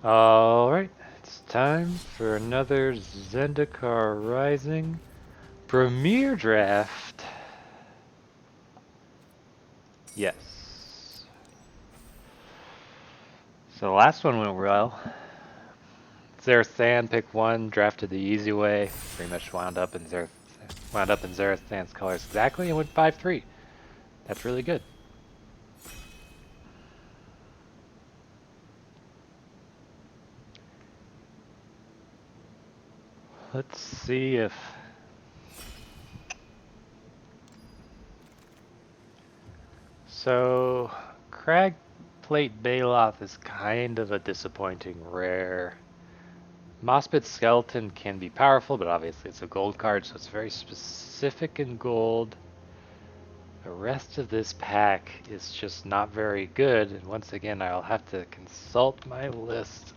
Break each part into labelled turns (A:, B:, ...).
A: Alright, it's time for another Zendikar Rising Premier Draft. Yes. So the last one went well. Zarathan pick one, drafted the easy way. Pretty much wound up in Zarathan's colors exactly and went 5-3. That's really good. Let's see if... So, Cragplate Baloth is kind of a disappointing rare. Mospit Skeleton can be powerful, but obviously it's a gold card, so it's very specific in gold. The rest of this pack is just not very good, and once again I'll have to consult my list.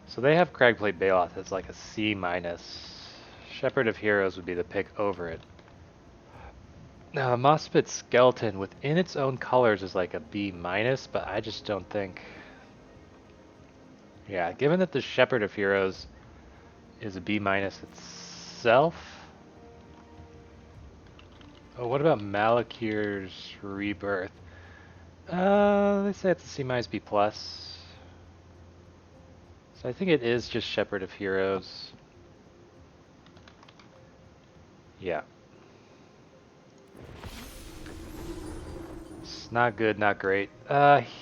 A: So they have Cragplate Baloth as like a C-. Shepherd of Heroes would be the pick over it. Now, Mospit Skeleton within its own colors is like a B-, but I just don't think... Yeah, given that the Shepherd of Heroes is a B- itself... Oh, what about Malakir's Rebirth? They say it's a C-, B+. So I think it is just Shepherd of Heroes. Yeah. It's not good, not great.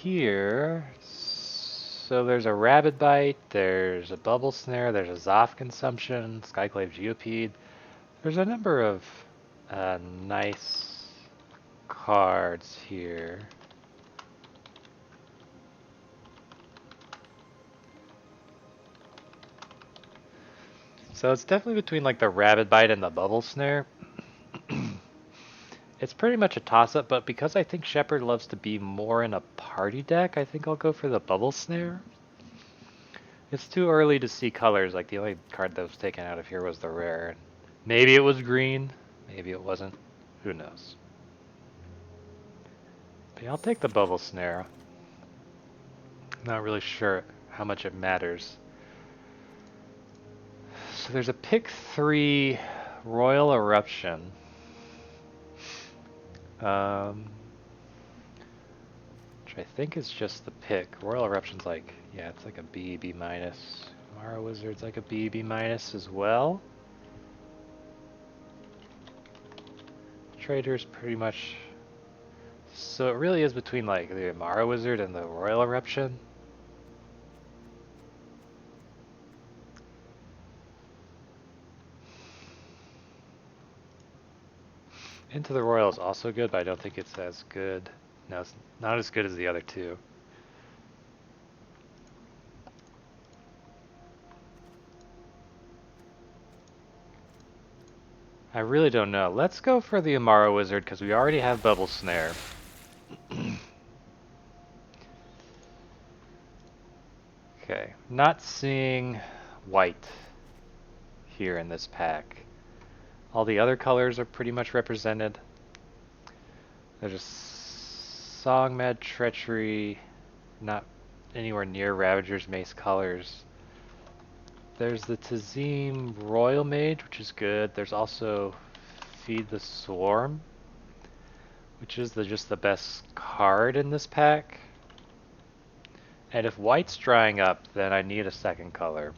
A: Here... So there's a Rabbit Bite, there's a Bubble Snare, there's a Zoth Consumption, Skyclave Geopede. There's a number of nice cards here. So it's definitely between like the Rabbit Bite and the Bubble Snare. It's pretty much a toss-up, but because I think Shepherd loves to be more in a party deck, I think I'll go for the Bubble Snare. It's too early to see colors, like the only card that was taken out of here was the rare. Maybe it was green, maybe it wasn't, who knows. But yeah, I'll take the Bubble Snare. Not really sure how much it matters. So there's a pick 3 Royal Eruption. Which I think is just the pick. Royal Eruption's like, yeah, it's like a B, B-. Mara Wizard's like a B, B- as well. Trader's pretty much... So it really is between like the Mara Wizard and the Royal Eruption. Into the Royal is also good, but I don't think it's as good. No, it's not as good as the other two. I really don't know. Let's go for the Amara Wizard because we already have Bubble Snare. Okay, not seeing white here in this pack. All the other colors are pretty much represented. There's a Song Mad Treachery, not anywhere near Ravager's Mace colors. There's the Tazim roilmage, which is good. There's also Feed the Swarm, which is just the best card in this pack. And if white's drying up, then I need a second color.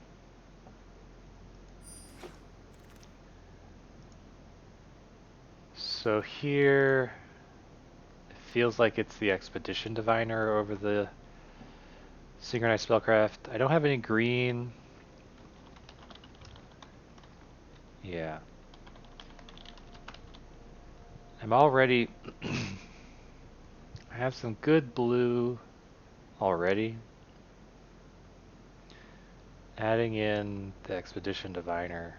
A: So here, it feels like it's the Expedition Diviner over the Synchronized Spellcraft. I don't have any green. Yeah. I'm already... I have some good blue already. Adding in the Expedition Diviner.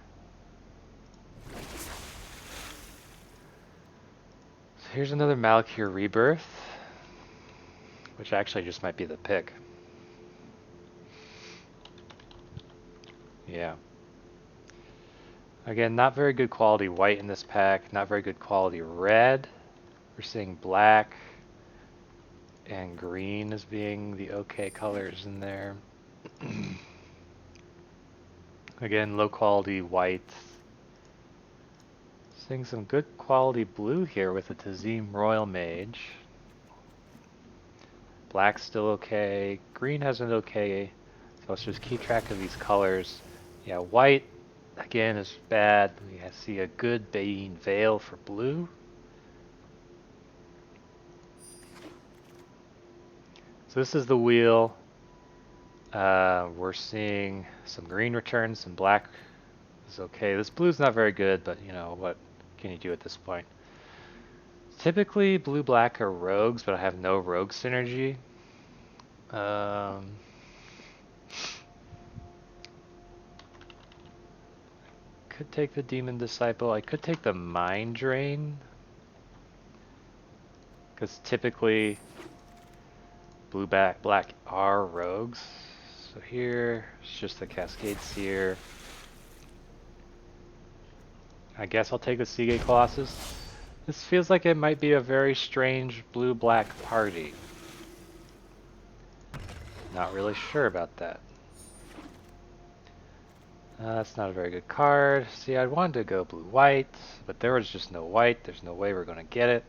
A: So here's another Malakir Rebirth, which actually just might be the pick. Yeah. Again, not very good quality white in this pack, not very good quality red. We're seeing black. and green as being the okay colors in there. Again, low quality white. Seeing some good quality blue here with the Tazim roilmage. Black's still okay. Green has an okay. So let's just keep track of these colors. Yeah, white, again, is bad. We see a good Bayeen Veil for blue. So this is the wheel. We're seeing some green returns, some black is okay. This blue's not very good, but you know, what can you do at this point? Typically, blue-black are rogues, but I have no rogue synergy. Could take the Demon Disciple. I could take the Mind Drain. Because typically, blue-black are rogues. So here, it's just the Cascade Seer. I guess I'll take the Seagate Colossus. This feels like it might be a very strange blue-black party. Not really sure about that. That's not a very good card. See, I wanted to go blue-white, but there was just no white. There's no way we're going to get it.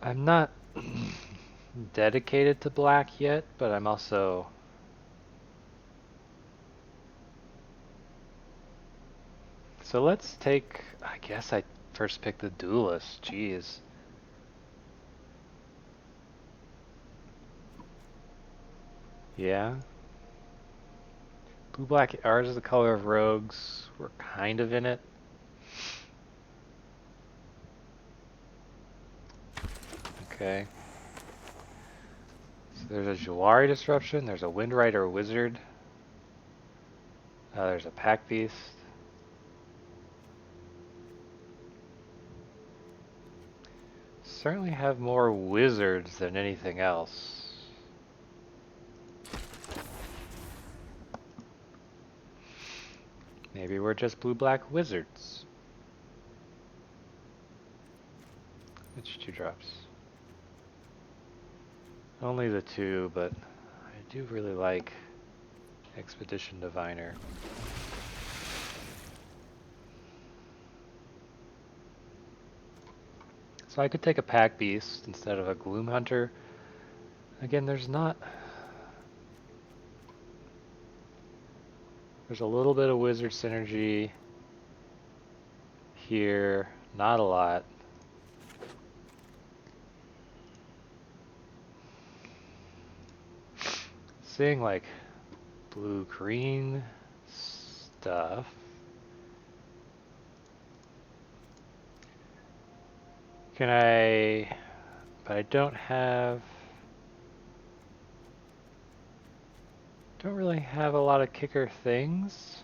A: I'm not dedicated to black yet, but I'm also... So let's take... I guess I first picked the Duelist. Jeez. Yeah. Blue-black, ours is the color of rogues. We're kind of in it. Okay. So there's a Jawari Disruption, there's a Windrider Wizard. There's a Pack Beast. Certainly have more wizards than anything else. Maybe we're just blue-black wizards. Which 2-drops? Only the 2, but I do really like Expedition Diviner. So I could take a Pack Beast instead of a Gloom Hunter. Again, there's a little bit of wizard synergy here, not a lot. Seeing like blue-green stuff. Can I... But I don't really have a lot of kicker things.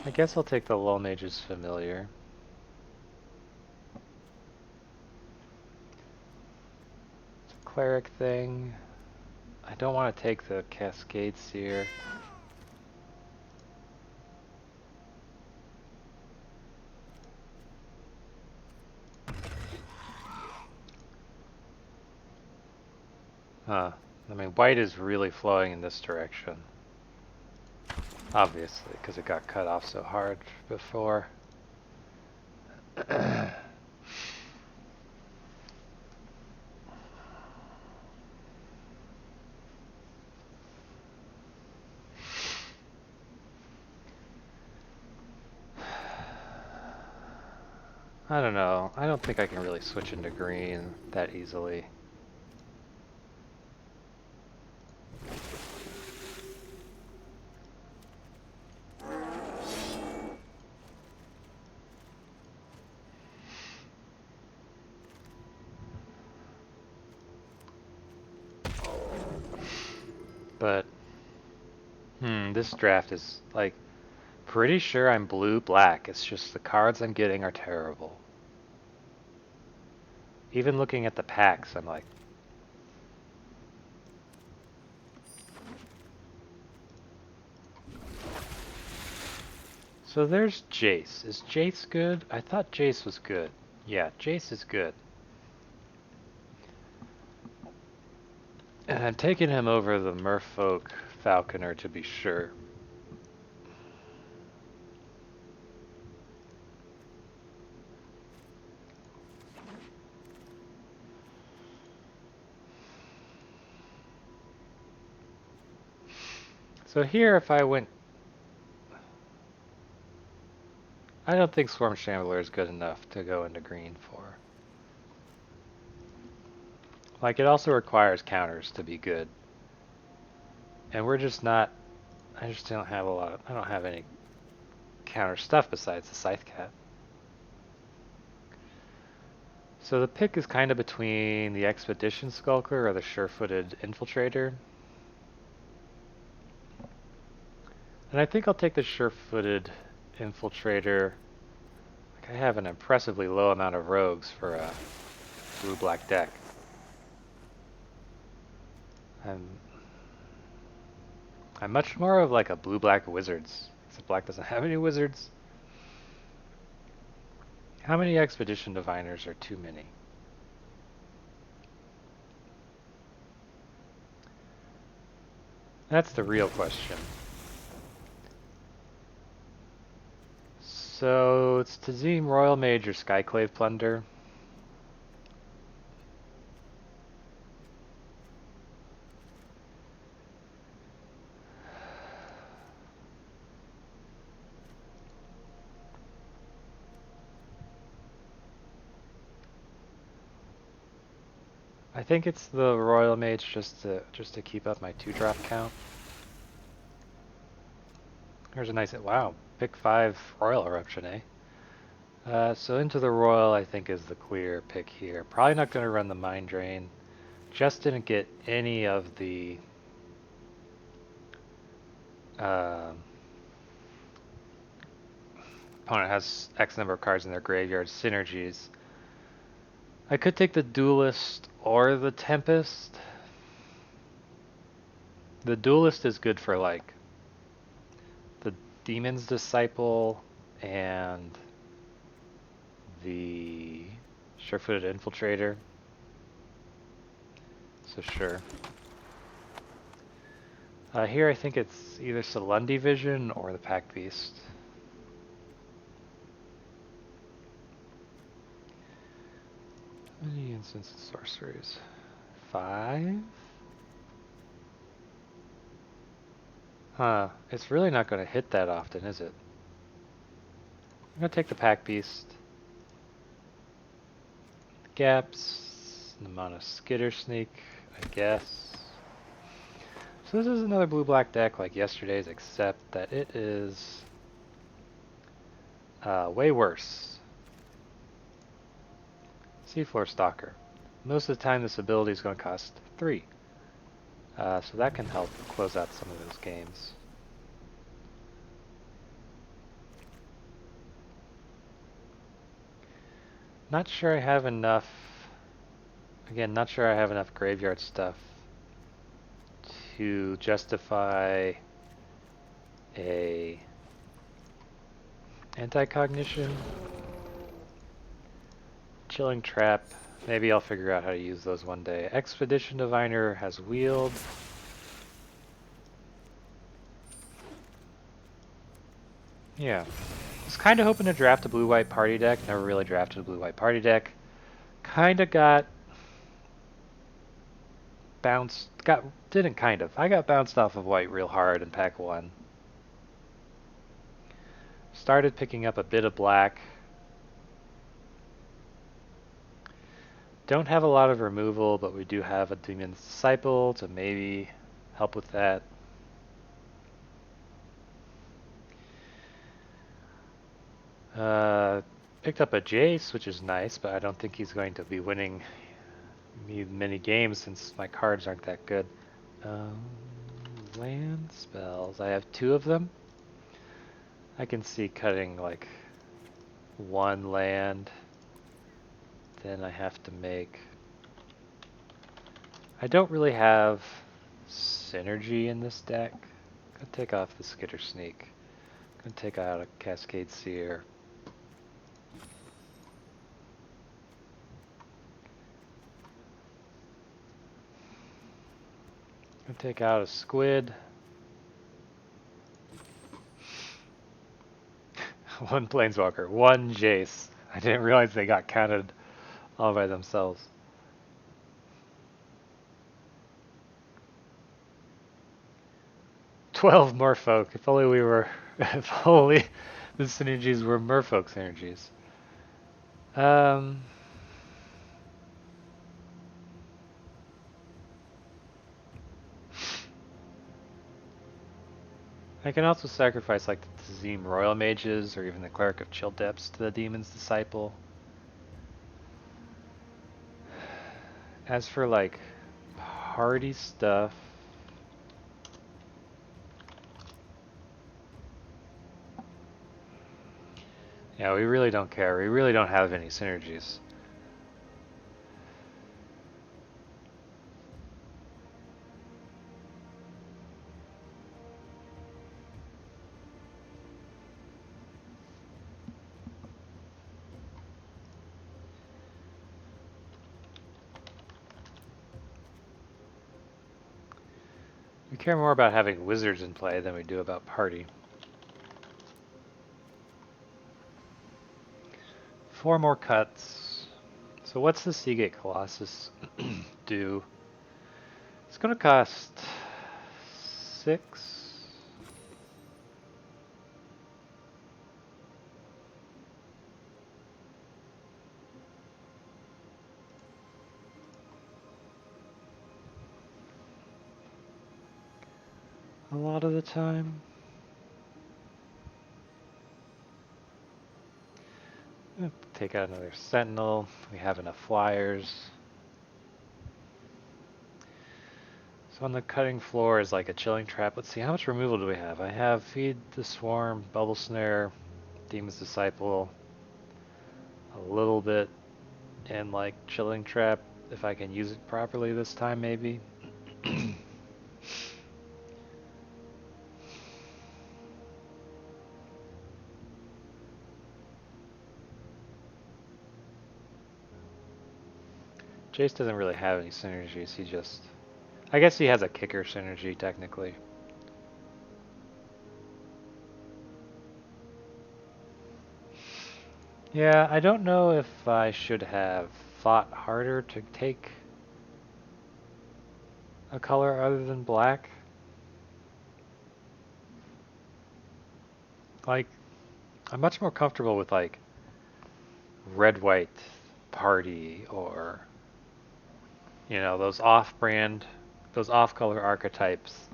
A: I guess I'll take the roilmage's Familiar. It's a cleric thing. I don't want to take the Cascade Seer. Huh. I mean, white is really flowing in this direction. Obviously, because it got cut off so hard before. I don't know. I don't think I can really switch into green that easily. But, this draft is, like, pretty sure I'm blue-black. It's just the cards I'm getting are terrible. Even looking at the packs, I'm like, So there's Jace. Is Jace good? I thought Jace was good. Yeah, Jace is good. And I'm taking him over the merfolk falconer to be sure. So here if I went... I don't think Swarm Shambler is good enough to go into green for. Like, it also requires counters to be good. And we're just not... I just don't have a lot of... I don't have any counter stuff besides the Scythe Cat. So the pick is kind of between the Expedition Skulker or the Sure-Footed Infiltrator. And I think I'll take the Sure-Footed Infiltrator. Like, I have an impressively low amount of rogues for a blue-black deck. I'm much more of like a blue-black wizards, except black doesn't have any wizards. How many Expedition Diviners are too many? That's the real question. So it's Tazim, roilmage, or Skyclave Plunder. I think it's the roilmage just to keep up my 2-drop count. There's a nice, wow, pick 5 Royal Eruption, eh? So into the Royal I think is the clear pick here. Probably not going to run the Mind Drain. Just didn't get any of the opponent has X number of cards in their graveyard, synergies. I could take the Duelist or the Tempest. The Duelist is good for like the Demon's Disciple and the Sure-Footed Infiltrator. So sure. Here I think it's either Salundi Vision or the Pack Beast. How many instants and sorceries? 5? Huh. It's really not going to hit that often, is it? I'm going to take the Pack Beast. Gaps. The amount of Skitter Sneak, I guess. So this is another blue-black deck like yesterday's, except that it is way worse. Seafloor Stalker. Most of the time this ability is going to cost 3. So that can help close out some of those games. Not sure I have enough... Again, not sure I have enough graveyard stuff to justify a anti-cognition. Chilling Trap. Maybe I'll figure out how to use those one day. Expedition Diviner has Wield. Yeah. Was kind of hoping to draft a blue-white party deck. Never really drafted a blue-white party deck. Kind of got bounced. Didn't kind of. I got bounced off of white real hard in pack 1. Started picking up a bit of black. Don't have a lot of removal, but we do have a Demon's Disciple to maybe help with that. Picked up a Jace, which is nice, but I don't think he's going to be winning me many games since my cards aren't that good. Land spells. I have 2 of them. I can see cutting like 1 land. Then I have to make... I don't really have synergy in this deck. I'll take off the Skitter Sneak. Gonna take out a cascade seer. Gonna take out a squid. One planeswalker, one Jace. I didn't realize they got counted all by themselves. "12 merfolk. If only we were, if only the synergies were merfolk synergies. I can also sacrifice like the Tazim Royal Mages or even the Cleric of Chill Depths to the Demon's Disciple. As for like party stuff, yeah, we really don't care. We really don't have any synergies. We care more about having wizards in play than we do about party. 4 more cuts. So what's the Seagate Colossus do? It's gonna cost 6. A lot of the time. Take out another Sentinel. We have enough flyers. So on the cutting floor is like a chilling trap. Let's see, how much removal do we have? I have Feed the Swarm, Bubble Snare, Demon's Disciple, a little bit, and like chilling trap if I can use it properly this time maybe. Jace doesn't really have any synergies, he just... I guess he has a kicker synergy, technically. Yeah, I don't know if I should have fought harder to take a color other than black. Like, I'm much more comfortable with, like, red-white party or... You know, those off-brand, those off-color archetypes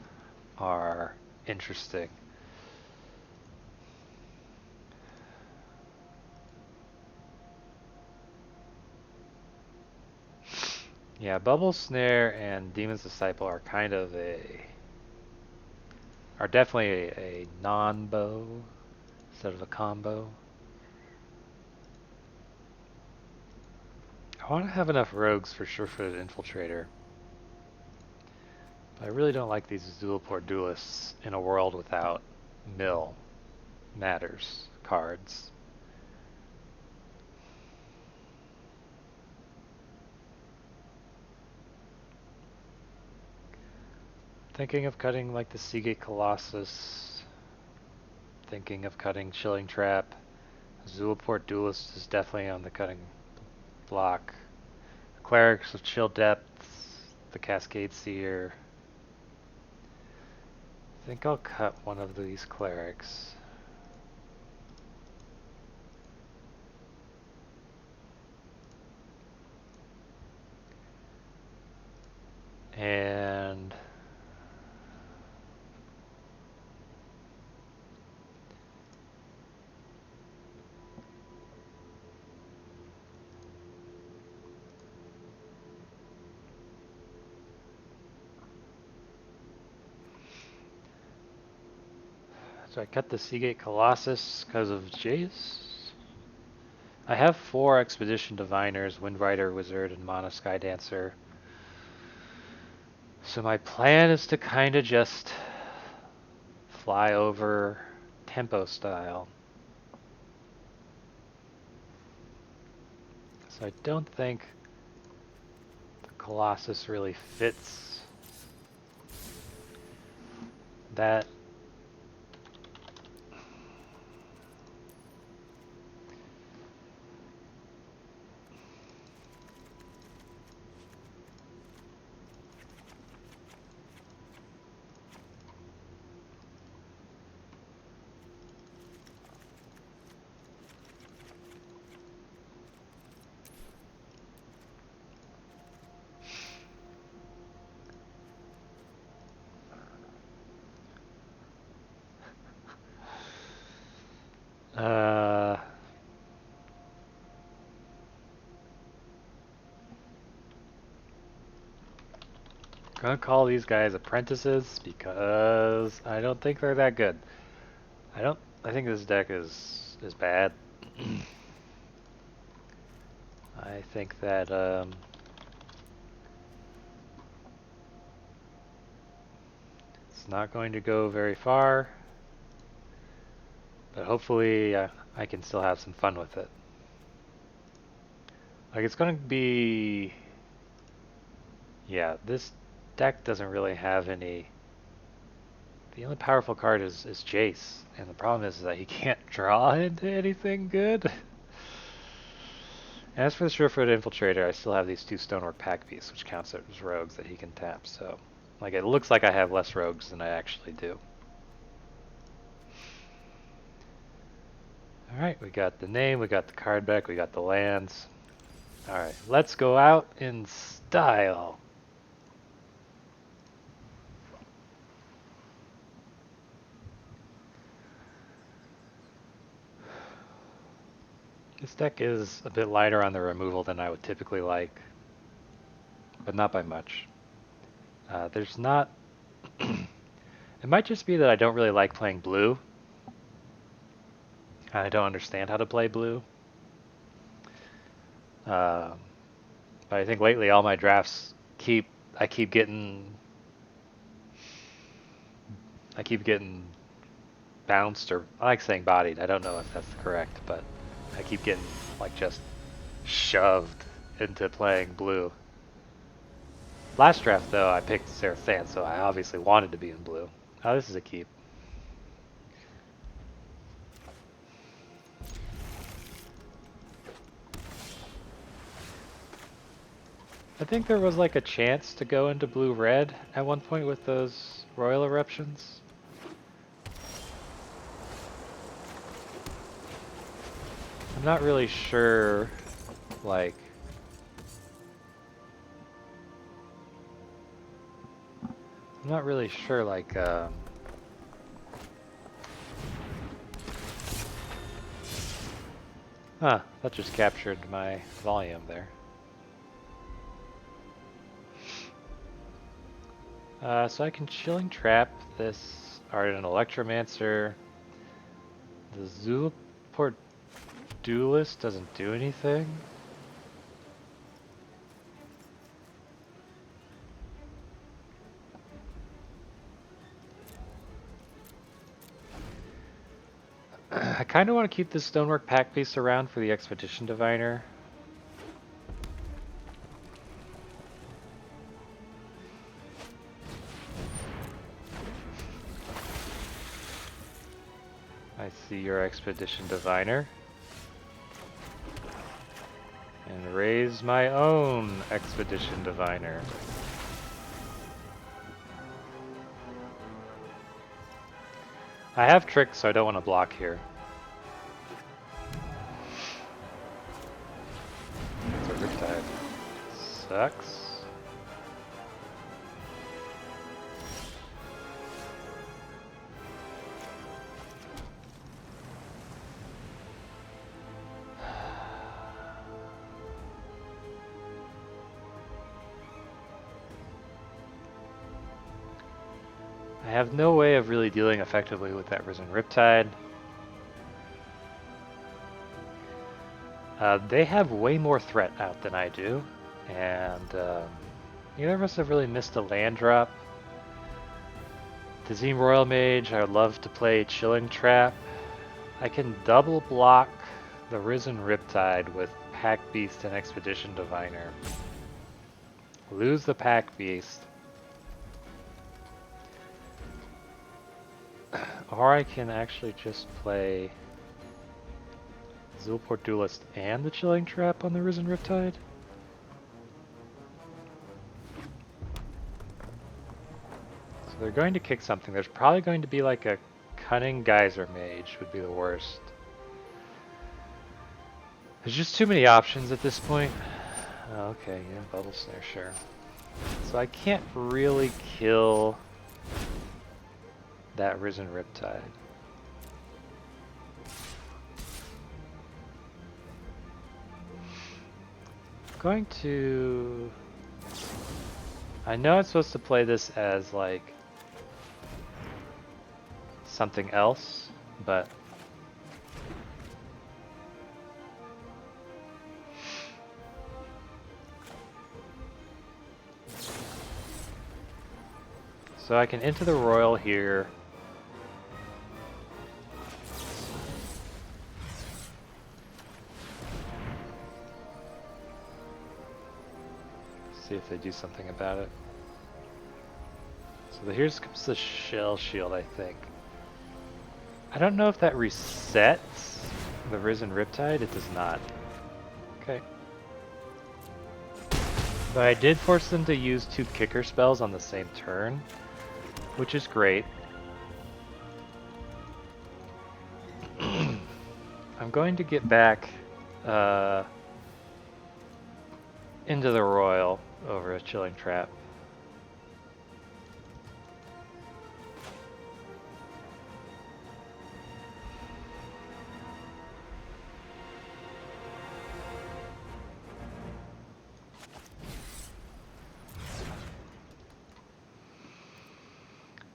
A: are interesting. Yeah, Bubble Snare and Demon's Disciple are kind of are definitely a non-bow instead of a combo. I want to have enough rogues for sure-footed Infiltrator. But I really don't like these dual-port duelists in a world without mill matters cards. Thinking of cutting like the Seagate Colossus. Thinking of cutting Chilling Trap. Zulaport Duelist is definitely on the cutting block. Clerics of Chill Depths. The Cascade Seer. I think I'll cut one of these clerics. And so I cut the Seagate Colossus because of Jace. I have 4 Expedition Diviners, Windrider, Wizard, and Mana Sky Dancer. So my plan is to kind of just fly over tempo style. So I don't think the Colossus really fits that. Gonna call these guys apprentices because I don't think they're that good. I think this deck is bad. I think that it's not going to go very far, but hopefully I can still have some fun with it. Like, it's going to be... Yeah, this deck doesn't really have any... The only powerful card is Jace, and the problem is that he can't draw into anything good. As for the Surefoot Infiltrator, I still have these 2 Stonework Pack Beasts, which counts as rogues that he can tap, so... Like, it looks like I have less rogues than I actually do. Alright, we got the name, we got the card back, we got the lands. Alright, let's go out in style. This deck is a bit lighter on the removal than I would typically like, but not by much. There's not... It might just be that I don't really like playing blue. I don't understand how to play blue. But I think lately all my drafts I keep getting bounced, or I like saying bodied. I don't know if that's correct, but I keep getting like just shoved into playing blue. Last draft though, I picked Seraphan, so I obviously wanted to be in blue. Oh, this is a keep. I think there was like a chance to go into blue-red at one point with those Royal Eruptions. I'm not really sure, like... I'm not really sure, like, Huh, that just captured my volume there. So I can Chilling Trap this Ardent Electromancer. The Zulaport Duelist doesn't do anything. I kind of want to keep this Stonework Pack piece around for the Expedition Diviner. I see your Expedition Diviner. And raise my own Expedition Diviner. I have tricks, so I don't want to block here. It's a Riptide. Sucks. I have no way of really dealing effectively with that Risen Riptide. They have way more threat out than I do, and neither of us have really missed a land drop. Tazim Royal Mage, I would love to play Chilling Trap. I can double block the Risen Riptide with Pack Beast and Expedition Diviner. Lose the Pack Beast. Or I can actually just play Zulport Duelist and the Chilling Trap on the Risen Riptide. So they're going to kick something. There's probably going to be like a Cunning Geyser Mage would be the worst. There's just too many options at this point. Oh, okay, yeah, Bubble Snare, sure. So I can't really kill that Risen Riptide. Going to... I know I'm supposed to play this as like something else, but so I can enter the Royal here. See if they do something about it. So here's comes the Shell Shield, I think. I don't know if that resets the Risen Riptide. It does not. Okay. But I did force them to use 2 kicker spells on the same turn, which is great. I'm going to get back into the Royal over a Chilling Trap.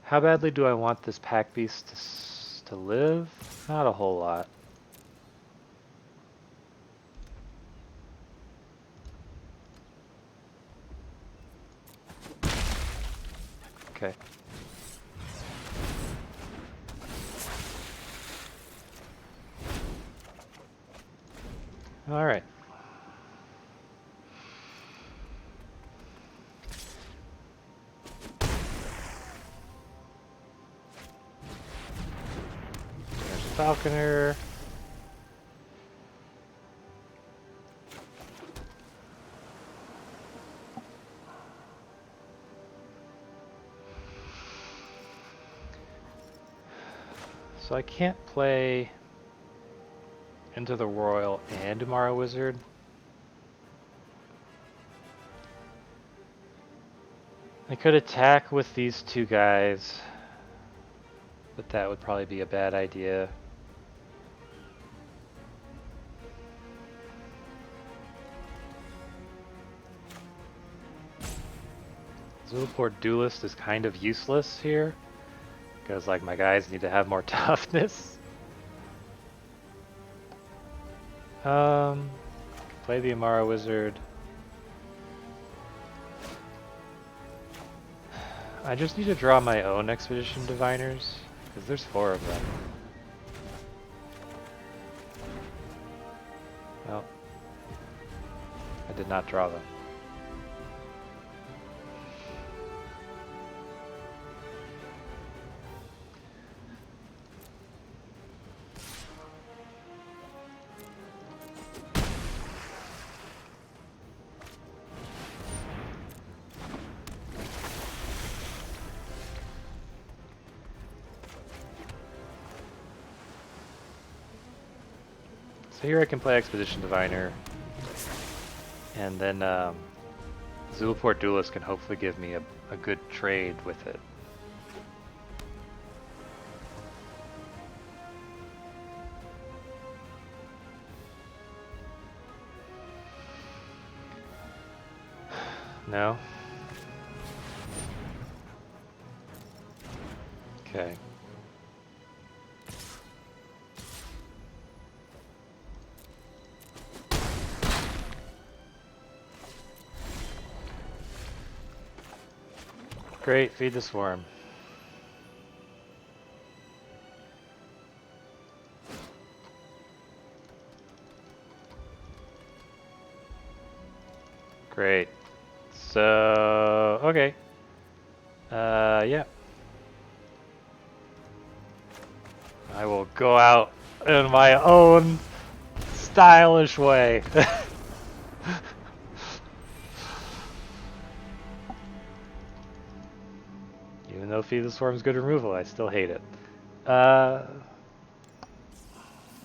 A: How badly do I want this Pack Beast to live? Not a whole lot. Okay. All right. There's a Falconer. So I can't play Into the Royal and Umara Wizard. I could attack with these 2 guys, but that would probably be a bad idea. Zulport Duelist is kind of useless here, because like my guys need to have more toughness. Play the Umara Wizard. I just need to draw my own Expedition Diviners, because there's 4 of them. Well, I did not draw them. So here I can play Expedition Diviner, and then Zulport Duelist can hopefully give me a good trade with it. No? Okay. Great, feed the swarm. Great. So, okay. Yeah. I will go out in my own stylish way. Even though Feed the Swarm's good removal, I still hate it.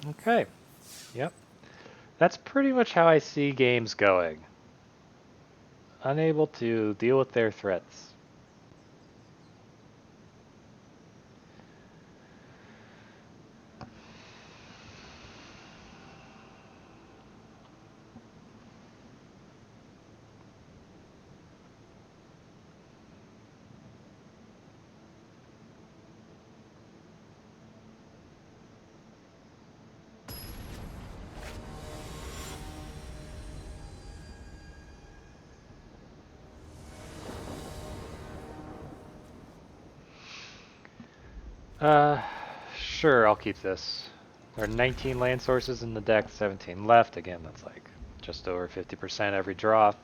A: Okay. Yep. That's pretty much how I see games going. Unable to deal with their threats. Sure, I'll keep this. There are 19 land sources in the deck, 17 left. Again, that's like just over 50% every draw.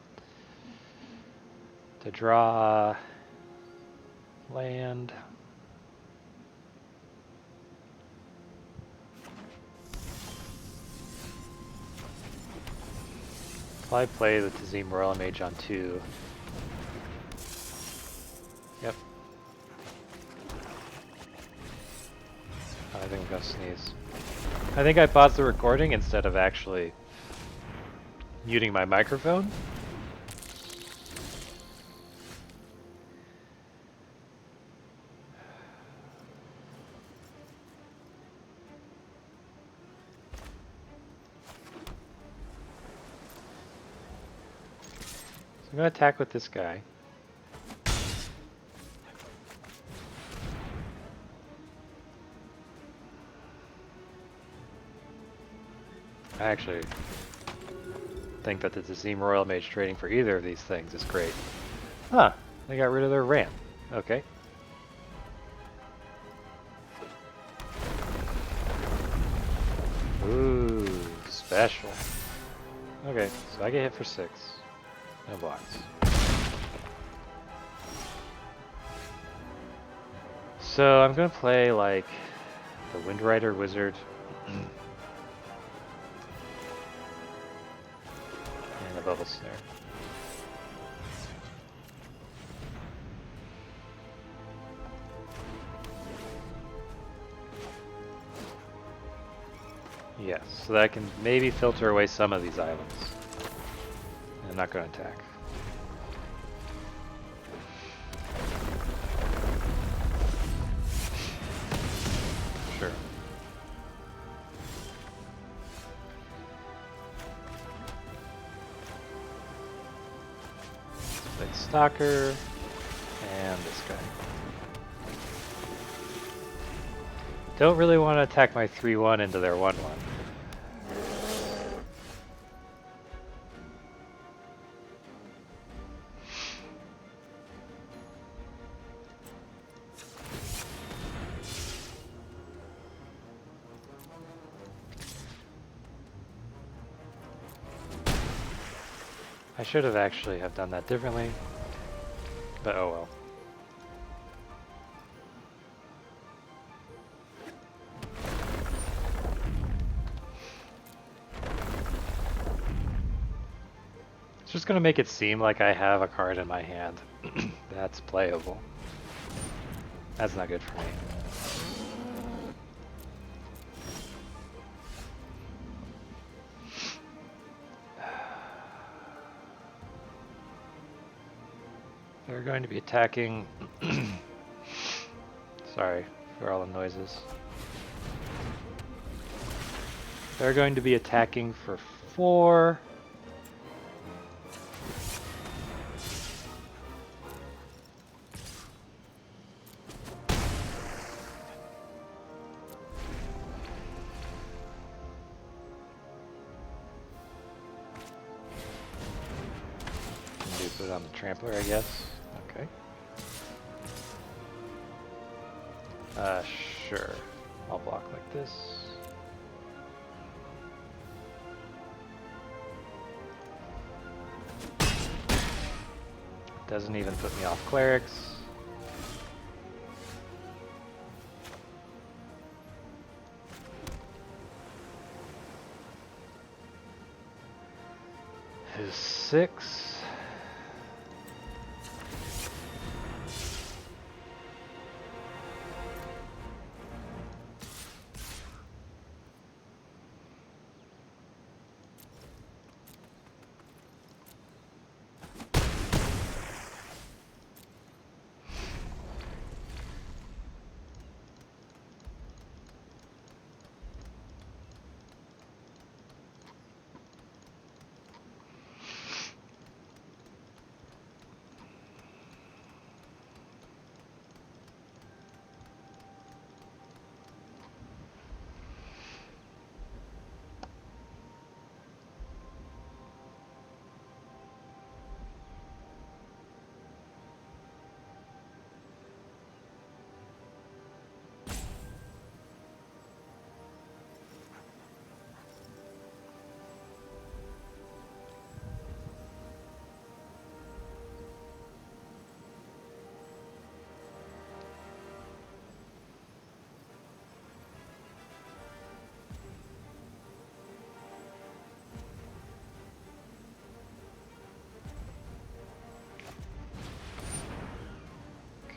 A: To draw land. Probably play the Tazim roilmage on 2. Yep. I think I'm gonna sneeze. I think I paused the recording instead of actually muting my microphone. So I'm gonna attack with this guy. I actually think that the Tazim roilmage trading for either of these things is great. Huh, they got rid of their ramp. Okay. Ooh, special. Okay, so I get hit for 6. No blocks. So I'm gonna play like the Windrider Wizard. And a Bubble Snare. Yes, so that I can maybe filter away some of these islands. And I'm not going to attack. Sure. Play Stalker and this guy. Don't really want to attack my 3-1 into their 1-1. I should have actually have done that differently, but oh well. It's just going to make it seem like I have a card in my hand that's playable. That's not good for me. They're going to be attacking. Sorry for all the noises. They're going to be attacking for 4. Put it on the trampler, I guess. Okay. Sure. I'll block like this. Doesn't even put me off clerics. His 6.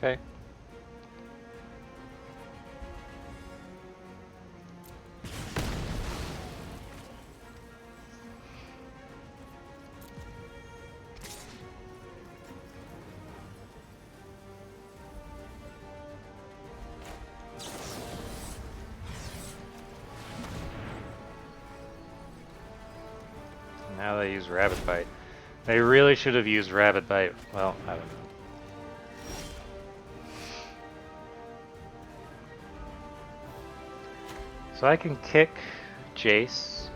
A: Okay. Now they use Rabbit Bite. They really should have used Rabbit Bite. Well, I don't know. So I can kick Jace.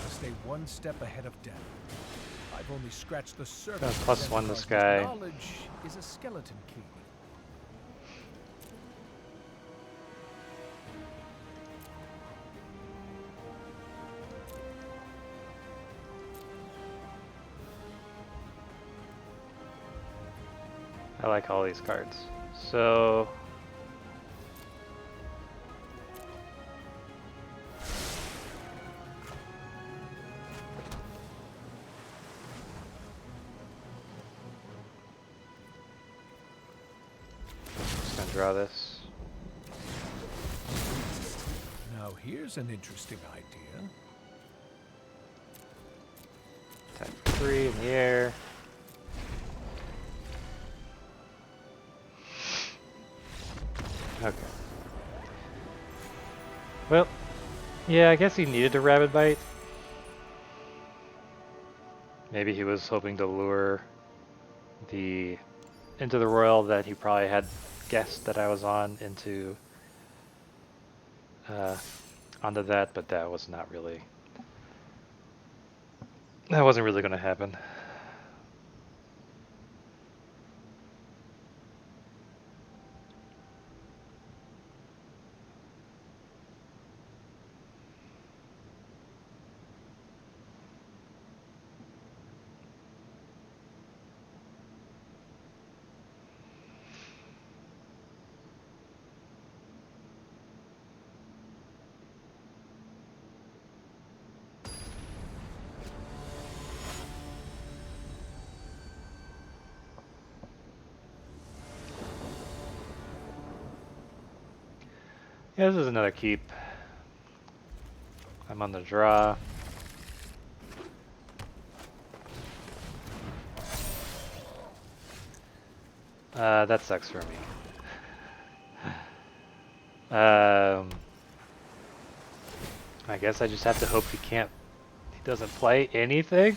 B: Stay one step ahead of death. I've only scratched the surface.
A: +1 this guy.
B: Knowledge is a skeleton key.
A: I like all these cards. So just gonna draw this.
B: Now here's an interesting idea.
A: Attack 3 in the air. Okay. Well, yeah, I guess he needed a Rabbit Bite. Maybe he was hoping to lure into the royal that he probably had guessed that I was on into onto that, but that was not really. That wasn't really going to happen. Yeah, this is another keep. I'm on the draw. That sucks for me. I guess I just have to hope he doesn't play anything.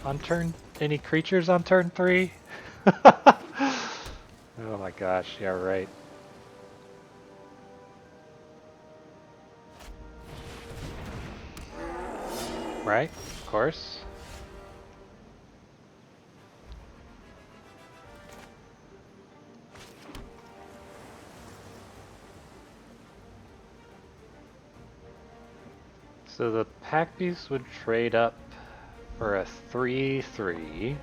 A: On any creatures on turn 3? Oh my gosh, yeah, right. Right? course. So the pack beast would trade up for a 3/3.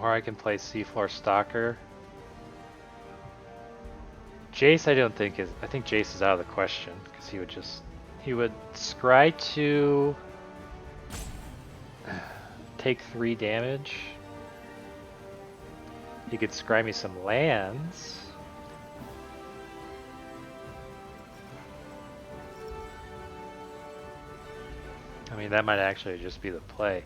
A: Or I can play Seafloor Stalker. Jace I don't think is, I think Jace is out of the question, because he would scry to take 3 damage. He could scry me some lands. I mean, that might actually just be the play.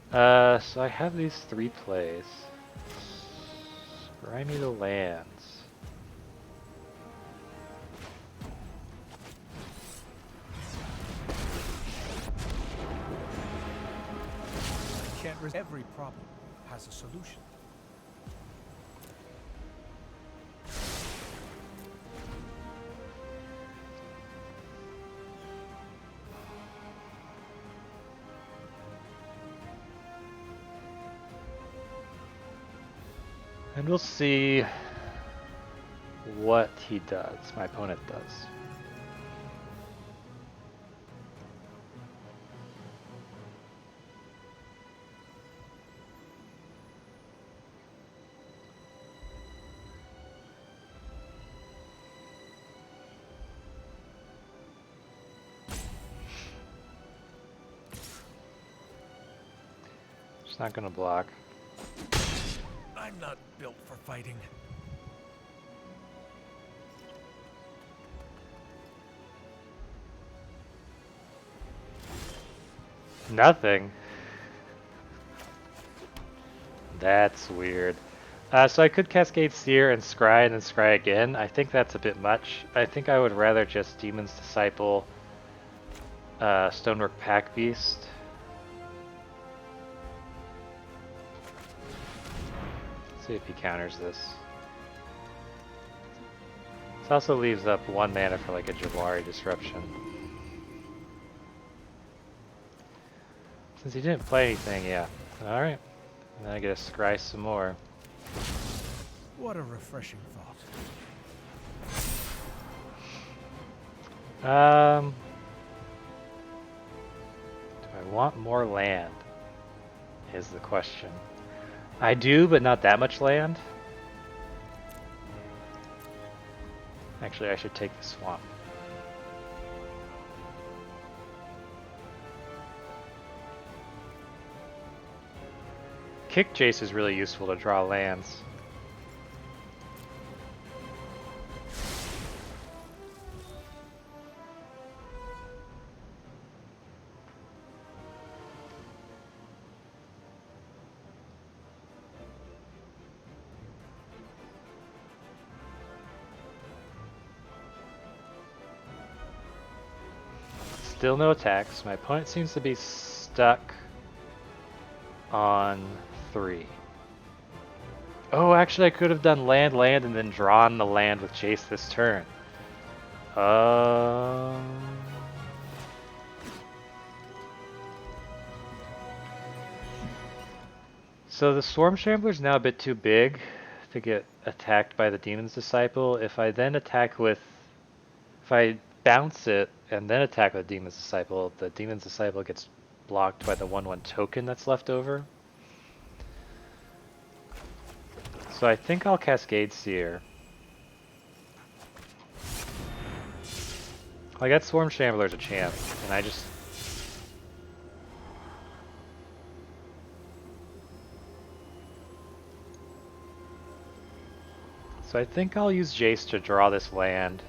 A: So I have these 3 plays. Scry me the lands.
B: Every problem has a solution.
A: And we'll see what he does, my opponent does. It's not gonna block.
B: I'm not built for fighting.
A: Nothing. That's weird. So I could Cascade Seer and Scry and then Scry again. I think that's a bit much. I think I would rather just Demon's Disciple, Stonework Pack Beast. See if he counters this. This also leaves up 1 mana for like a Jawari Disruption. Since he didn't play anything, yeah. Alright. Then I get to scry some more.
B: What a refreshing thought.
A: Do I want more land? Is the question. I do, but not that much land. Actually, I should take the swamp. Kick Jace is really useful to draw lands. Still no attacks. My opponent seems to be stuck on 3. Oh, actually I could have done land, and then drawn the land with Jace this turn. So the Swarm Shambler's now a bit too big to get attacked by the Demon's Disciple. If I then attack with... If I bounce it and then attack with the Demon's Disciple gets blocked by the 1/1 token that's left over. So I think I'll Cascade Seer. I got Swarm Shambler as a champ, and I just... So I think I'll use Jace to draw this land.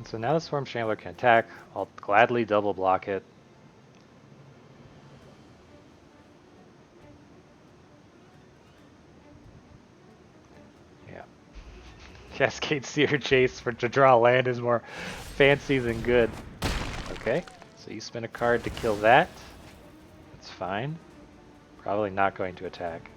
A: So now the Swarm Shambler can attack. I'll gladly double block it. Yeah. Cascade Seer Chase to draw land is more fancy than good. Okay, so you spin a card to kill that. That's fine. Probably not going to attack.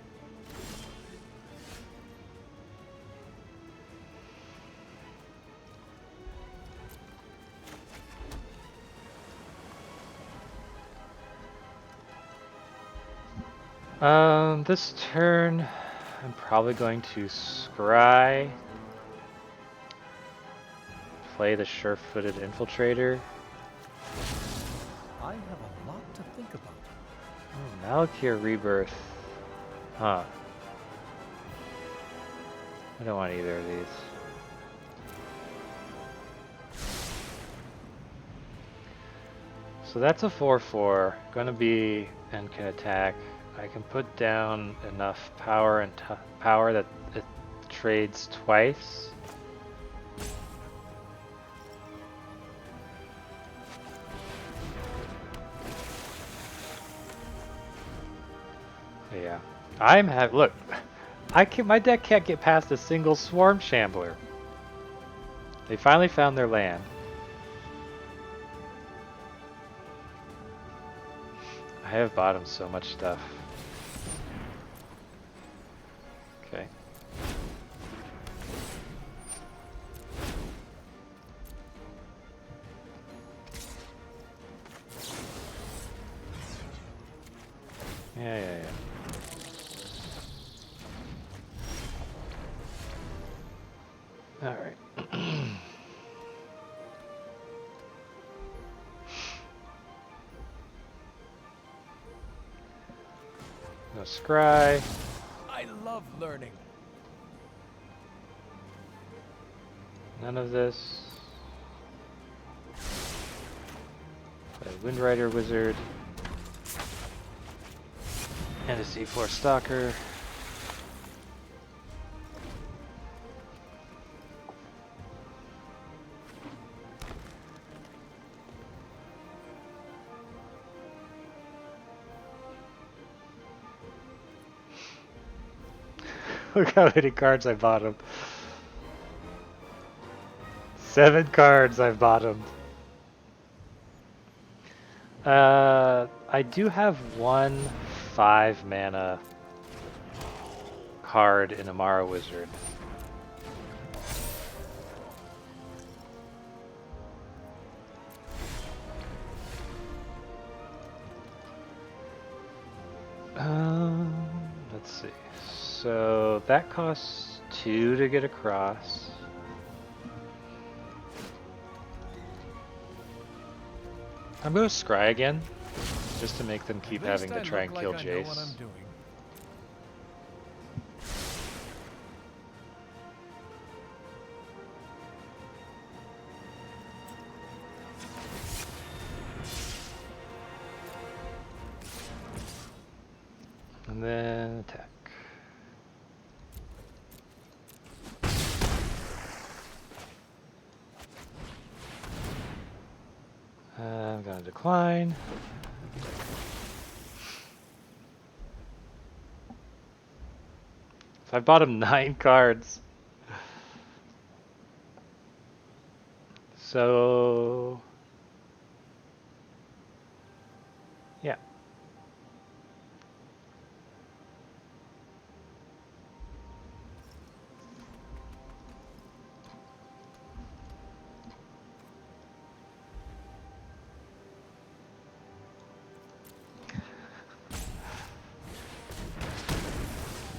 A: This turn, I'm probably going to Scry, play the sure-footed infiltrator.
B: I have a lot to think about.
A: Oh, Malakir Rebirth. Huh. I don't want either of these. So that's a 4/4. Gonna be and can attack. I can put down enough power and power that it trades twice. Yeah, look. My deck can't get past a single Swarm Shambler. They finally found their land. I have bottomed so much stuff. Okay. Yeah. Alright. No Scry.
B: I love learning.
A: None of this. Play Windrider Wizard. And a Seafloor Stalker. Look how many cards I bottomed. 7 cards I've bottomed. I do have one 5-mana card in Amara Wizard. Let's see. So that costs 2 to get across. I'm going to Scry again, just to make them keep having to try and kill Jace. And then attack. I'm gonna decline. So I bought him 9 cards. So yeah.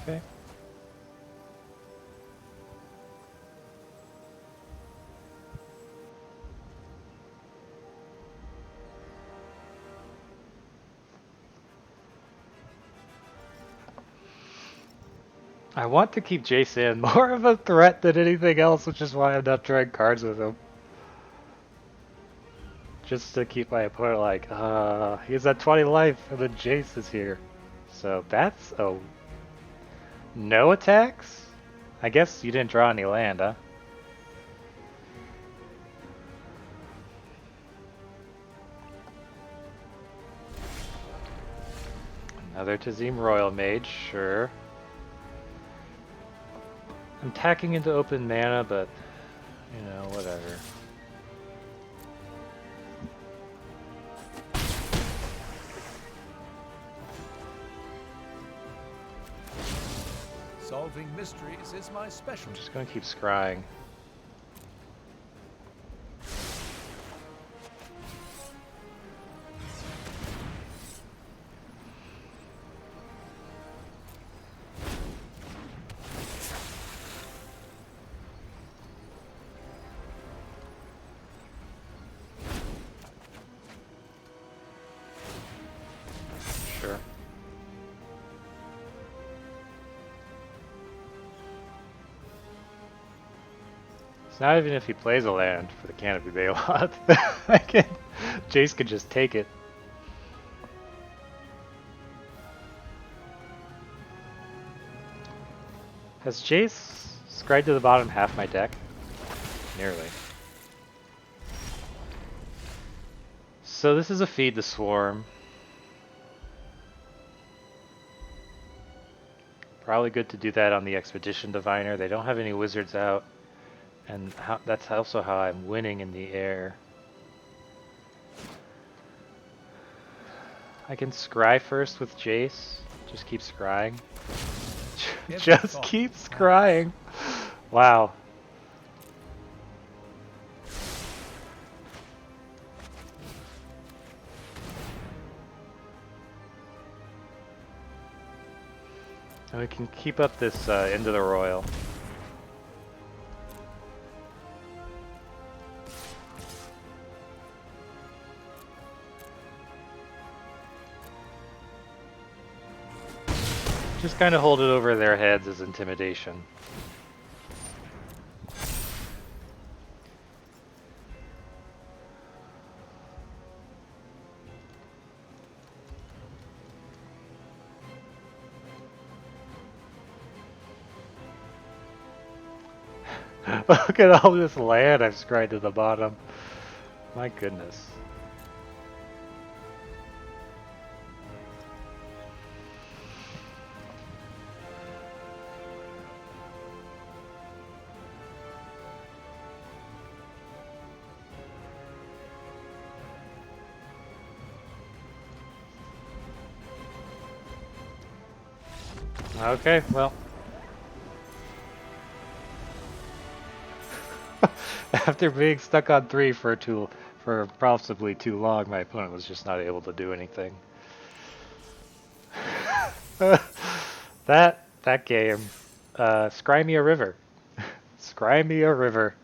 A: Okay. I want to keep Jason more of a threat than anything else, which is why I'm not trying cards with him. Just to keep my opponent like, he's at 20 life and then Jace is here. So that's no attacks? I guess you didn't draw any land, huh? Another Tazim roilmage, sure. I'm tacking into open mana, but, you know, whatever.
B: Solving mysteries is my
A: I'm
B: specialty.
A: just going to keep scrying. Sure. It's not even if he plays a land for the Canopy Bailout. Jace could just take it. Has Jace scried to the bottom half my deck? Nearly. So this is a feed the swarm. Probably good to do that on the Expedition Diviner. They don't have any wizards out. And that's also how I'm winning in the air. I can scry first with Jace. Just keep scrying. Just keep scrying. Wow. And we can keep up this into the royal. Just kind of hold it over their heads as intimidation. Look at all this land I've scried to the bottom. My goodness. Okay, well. After being stuck on 3 for possibly too long, my opponent was just not able to do anything. that game. Scry me a river. Scry me a river.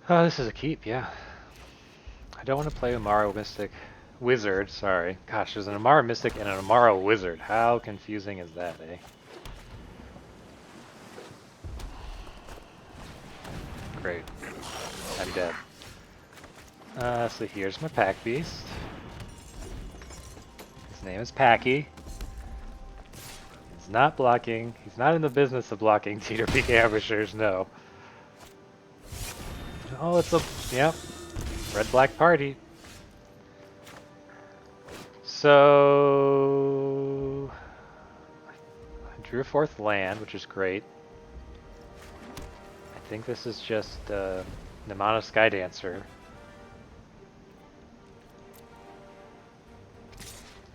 A: Oh, this is a keep, yeah. I don't want to play Amaro Mystic Wizard, sorry. Gosh, there's an Amaro Mystic and an Amaro Wizard. How confusing is that, eh? Great. I'm dead. So here's my pack beast. His name is Packy. He's not blocking. He's not in the business of blocking Teeter Peak ambushers, no. Oh, it's a, yep, red-black party. So, I drew a 4th land, which is great. I think this is just Namana Sky Dancer.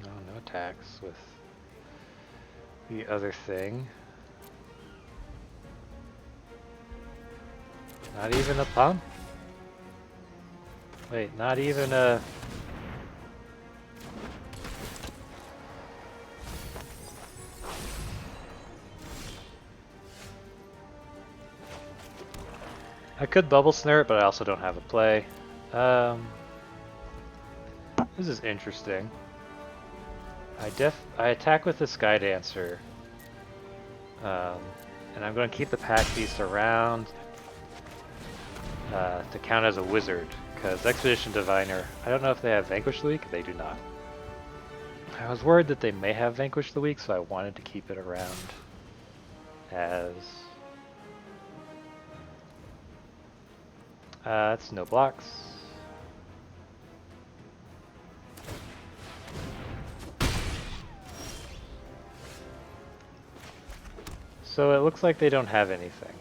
A: No attacks with the other thing. Not even a pump? Wait, not even a... I could bubble snare it, but I also don't have a play. This is interesting. I attack with the Sky Dancer. And I'm going to keep the pack beast around to count as a wizard, because Expedition Diviner, I don't know if they have Vanquish the Weak, they do not. I was worried that they may have Vanquish the Weak, so I wanted to keep it around as... it's no blocks. So it looks like they don't have anything.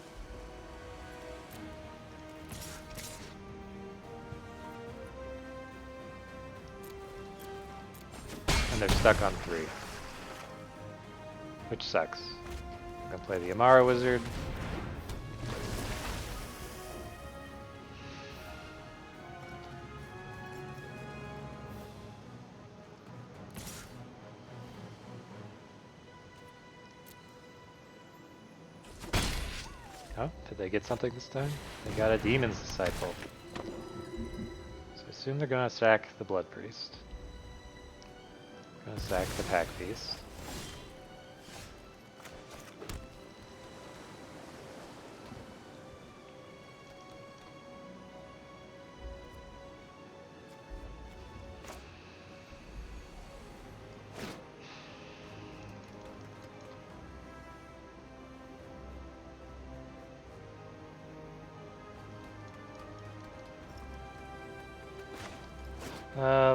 A: And they're stuck on 3. Which sucks. I'm gonna play the Amara Wizard. Oh, did they get something this time? They got a Demon's Disciple. So I assume they're gonna sack the Blood Priest. Gonna sack the Pack Beast.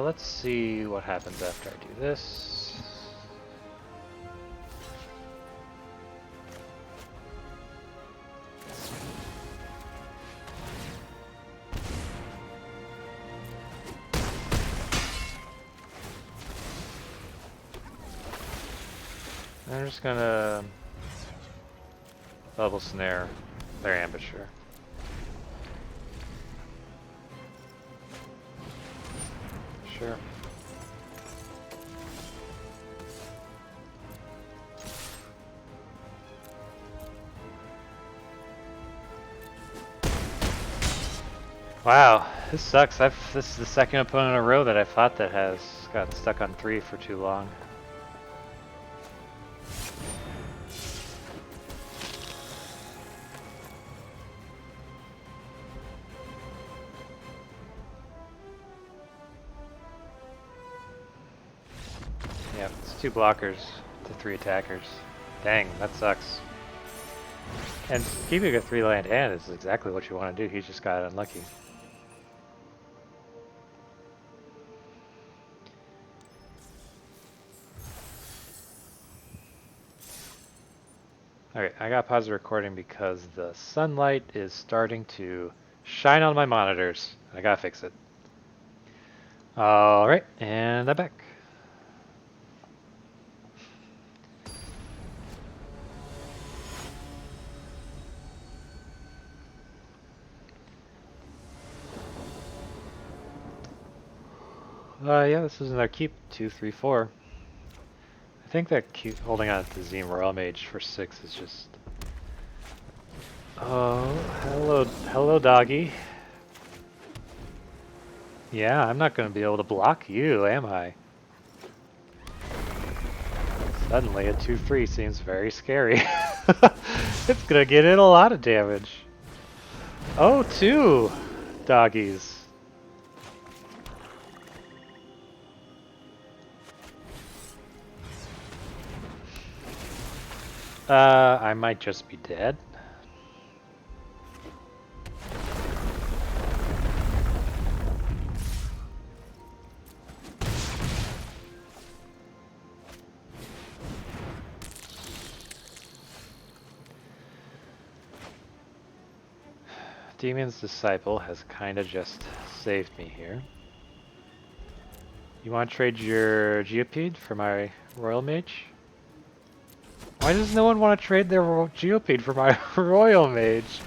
A: Let's see what happens after I do this. I'm just gonna bubble snare their ambusher. Sure. Wow, this sucks. This is the second opponent in a row that I fought that has gotten stuck on 3 for too long. Yeah, it's 2 blockers to 3 attackers. Dang, that sucks. And keeping a 3-land hand is exactly what you want to do. He's just got unlucky. Alright, I gotta pause the recording because the sunlight is starting to shine on my monitors. I gotta fix it. Alright, and I'm back. Yeah, this is another keep. 2, 3, 4. I think that keep holding on to Zeme roilmage for 6 is just... Oh, hello doggy. Yeah, I'm not going to be able to block you, am I? Suddenly a 2-3 seems very scary. It's going to get in a lot of damage. Oh, 2 doggies. I might just be dead. Demon's Disciple has kind of just saved me here. You want to trade your Geopede for my roilmage? Why does no one want to trade their Geopede for my roilmage?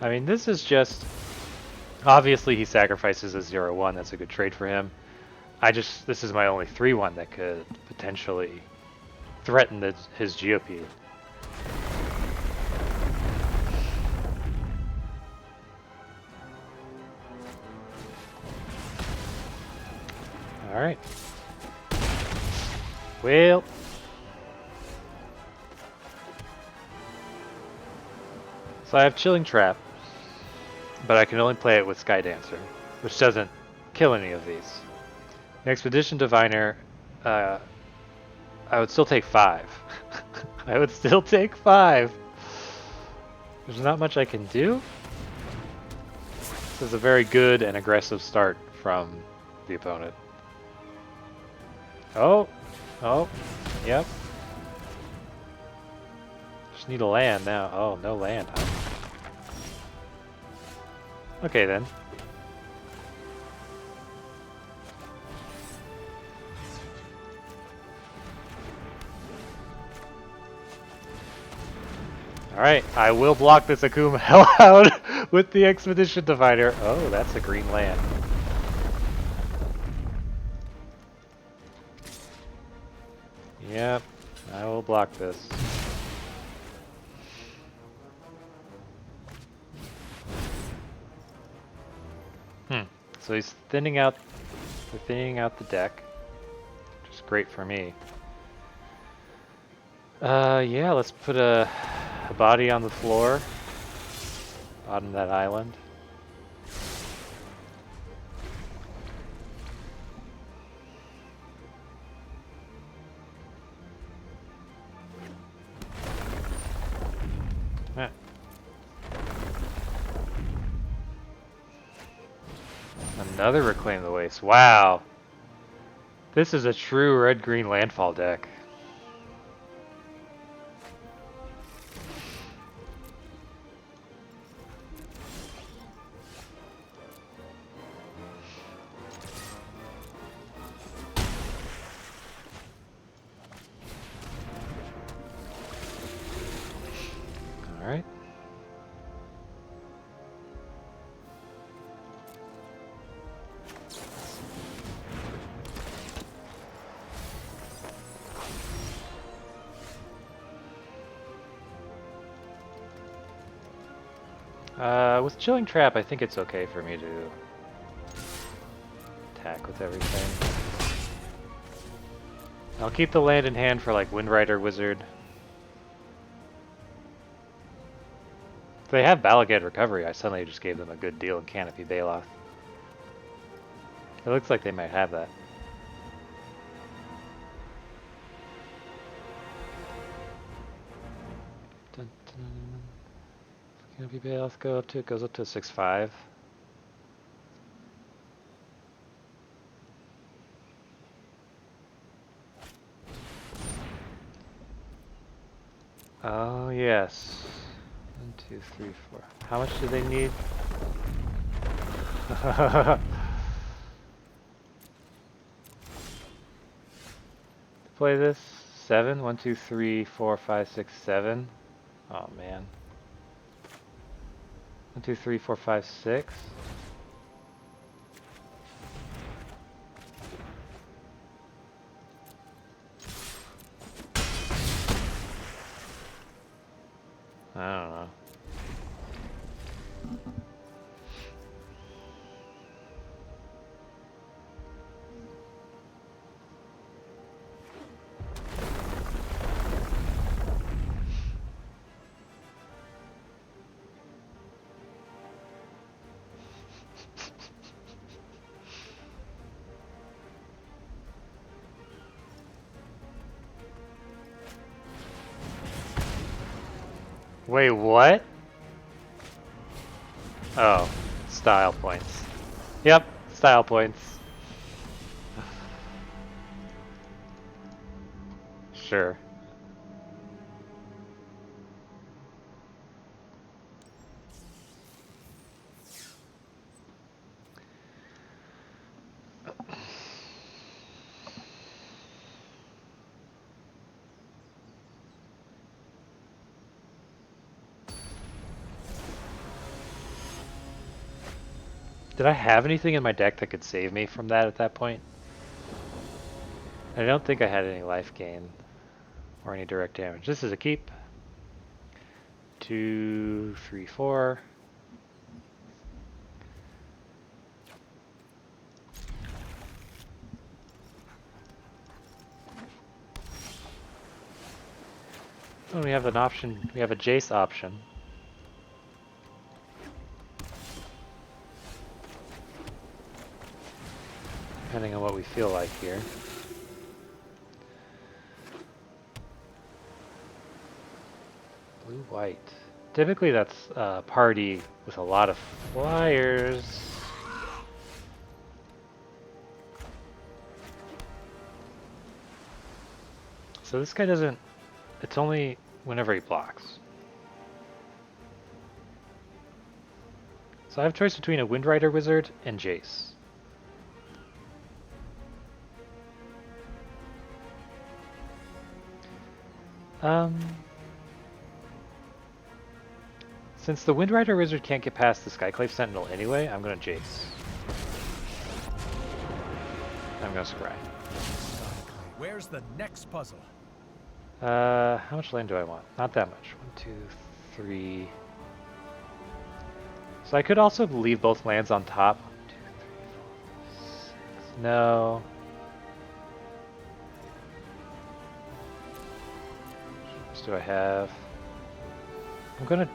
A: I mean, this is just... Obviously he sacrifices a 0-1, that's a good trade for him. This is my only 3-1 that could potentially threaten his Geopede. Alright. Well. So I have Chilling Trap, but I can only play it with Sky Dancer, which doesn't kill any of these. The Expedition Diviner, I would still take 5. I would still take 5. There's not much I can do. This is a very good and aggressive start from the opponent. Oh, yep. Just need a land now. Oh, no land, huh? Okay then. Alright, I will block this Akuma hell out with the Expedition Diviner. Oh, that's a green land. Yep, I will block this. So he's thinning out the deck, which is great for me. Yeah, let's put a body on the floor, on that island. Eh. Another Reclaim the Waste. Wow. This is a true red-green landfall deck. Alright. With Chilling Trap, I think it's okay for me to attack with everything. I'll keep the land in hand for like Windrider Wizard. If they have Balagad Recovery, I suddenly just gave them a good deal in Canopy Baloth. It looks like they might have that. Dun, dun. Canopy Baloth goes up to 6/5. Oh yes. 1, 2, 3, 4. How much do they need? Play this 7. 1, 2, 3, 4, 5, 6, 7. Oh man. 1, 2, 3, 4, 5, 6. I don't know. Wait, what? Oh, style points. Yep, style points. Sure. Did I have anything in my deck that could save me from that at that point? I don't think I had any life gain or any direct damage. This is a keep. 2, 3, 4. Oh, we have an option. We have a Jace option. Depending on what we feel like here. Blue-white. Typically that's a party with a lot of flyers. So this guy doesn't... It's only whenever he blocks. So I have a choice between a Windrider Wizard and Jace. Since the Windrider Wizard can't get past the Skyclave Sentinel anyway, I'm gonna Jace. I'm gonna Scry.
B: Where's the next puzzle?
A: How much land do I want? Not that much. 1, 2, 3. So I could also leave both lands on top. 1, 2, 3, 4, 6. No. What else do I have? I'm gonna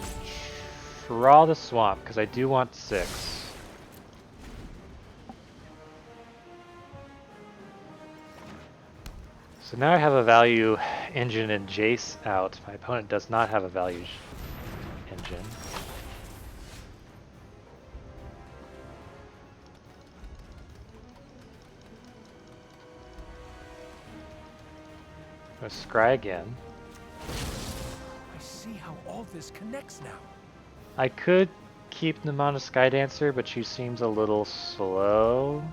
A: draw the swamp because I do want 6. So now I have a value engine and Jace out. My opponent does not have a value engine. I'm gonna Scry again.
B: I see how all this connects now.
A: I could keep Nimana Skydancer, but she seems a little slow.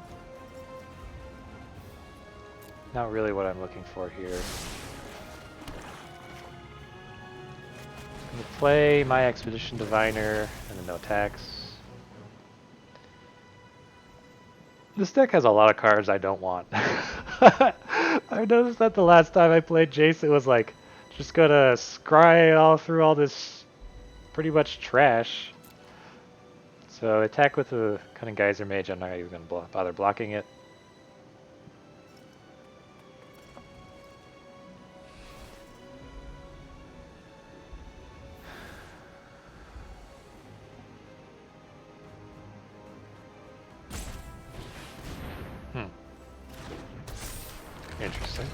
A: Not really what I'm looking for here. I'm gonna play my Expedition Diviner and then no attacks. This deck has a lot of cards I don't want. I noticed that the last time I played Jace, it was like, just gonna scry all through all this pretty much trash. So attack with a Cunning Geyser Mage, I'm not even gonna bother blocking it. Interesting.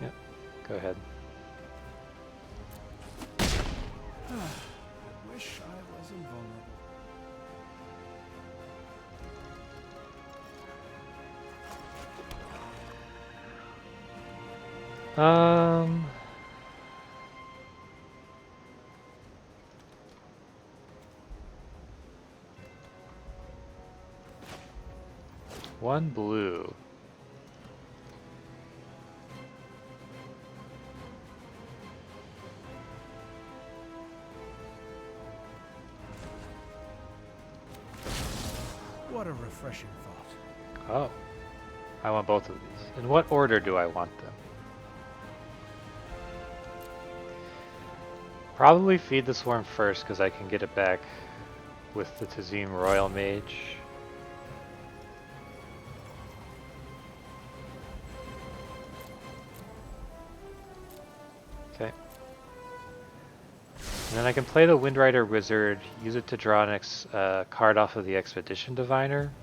A: Yep, go ahead.
B: I wish I was invulnerable.
A: One blue.
B: What a refreshing thought.
A: Oh. I want both of these. In what order do I want them? Probably feed the swarm first because I can get it back with the Tazim roilmage. Okay. And then I can play the Windrider Wizard, use it to draw an card off of the Expedition Diviner.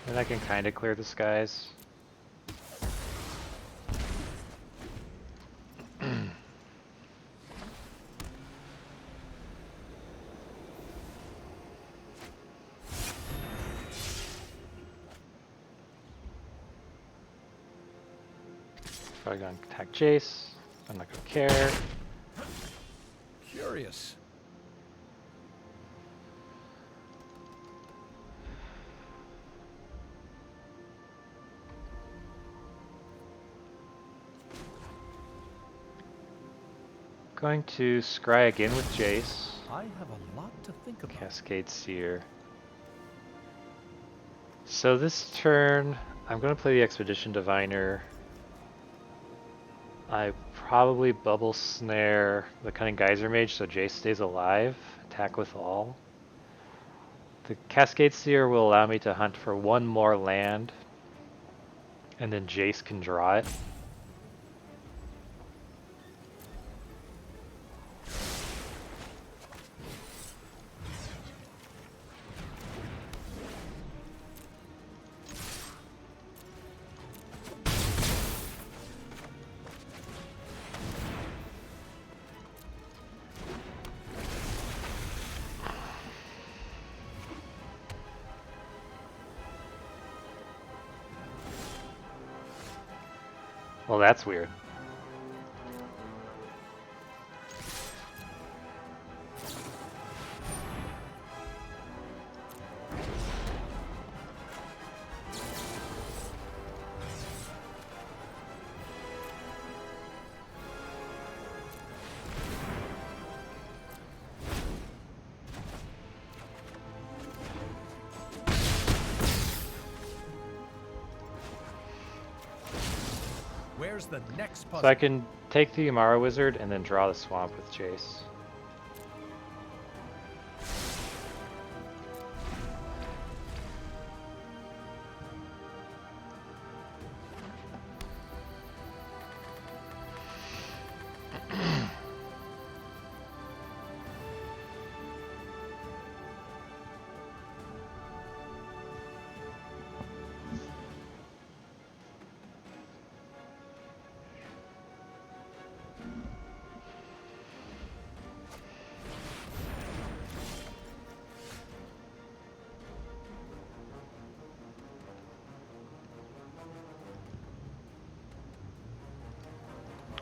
A: And I can kind of clear the skies. Probably gonna attack Jace. I'm not gonna care.
B: Curious.
A: Going to Scry again with Jace.
B: I have a lot to think about.
A: Cascade Seer. So this turn, I'm going to play the Expedition Diviner. I probably Bubble Snare the Cunning Geyser Mage so Jace stays alive. Attack with all. The Cascade Seer will allow me to hunt for one more land, and then Jace can draw it. Well, that's weird.
B: Where's the next puzzle?
A: So I can take the Umara Wizard and then draw the swamp with Jace.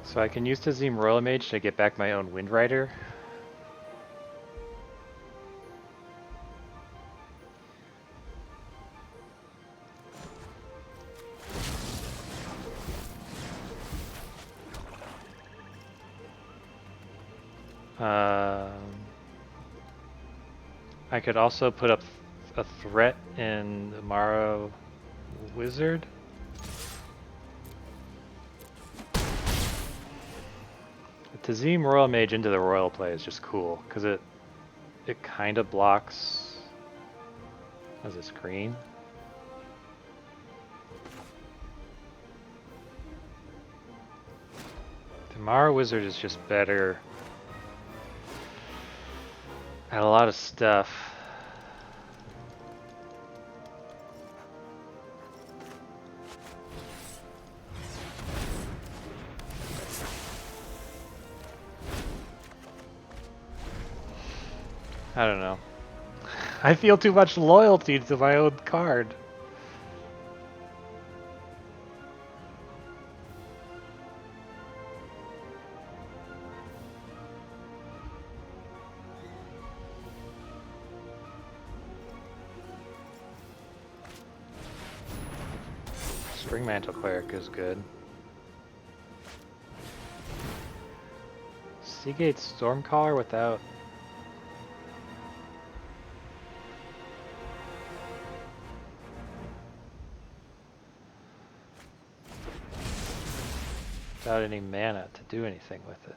A: So I can use Tazim roilmage to get back my own Windrider. I could also put up a threat in the Umara Wizard. Tazim roilmage into the royal play is just cool because it kind of blocks as a screen. The Umara Wizard is just better at a lot of stuff. I don't know. I feel too much loyalty to my own card. Springmantle Cleric is good. Seagate Stormcaller without... without any mana to do anything with it.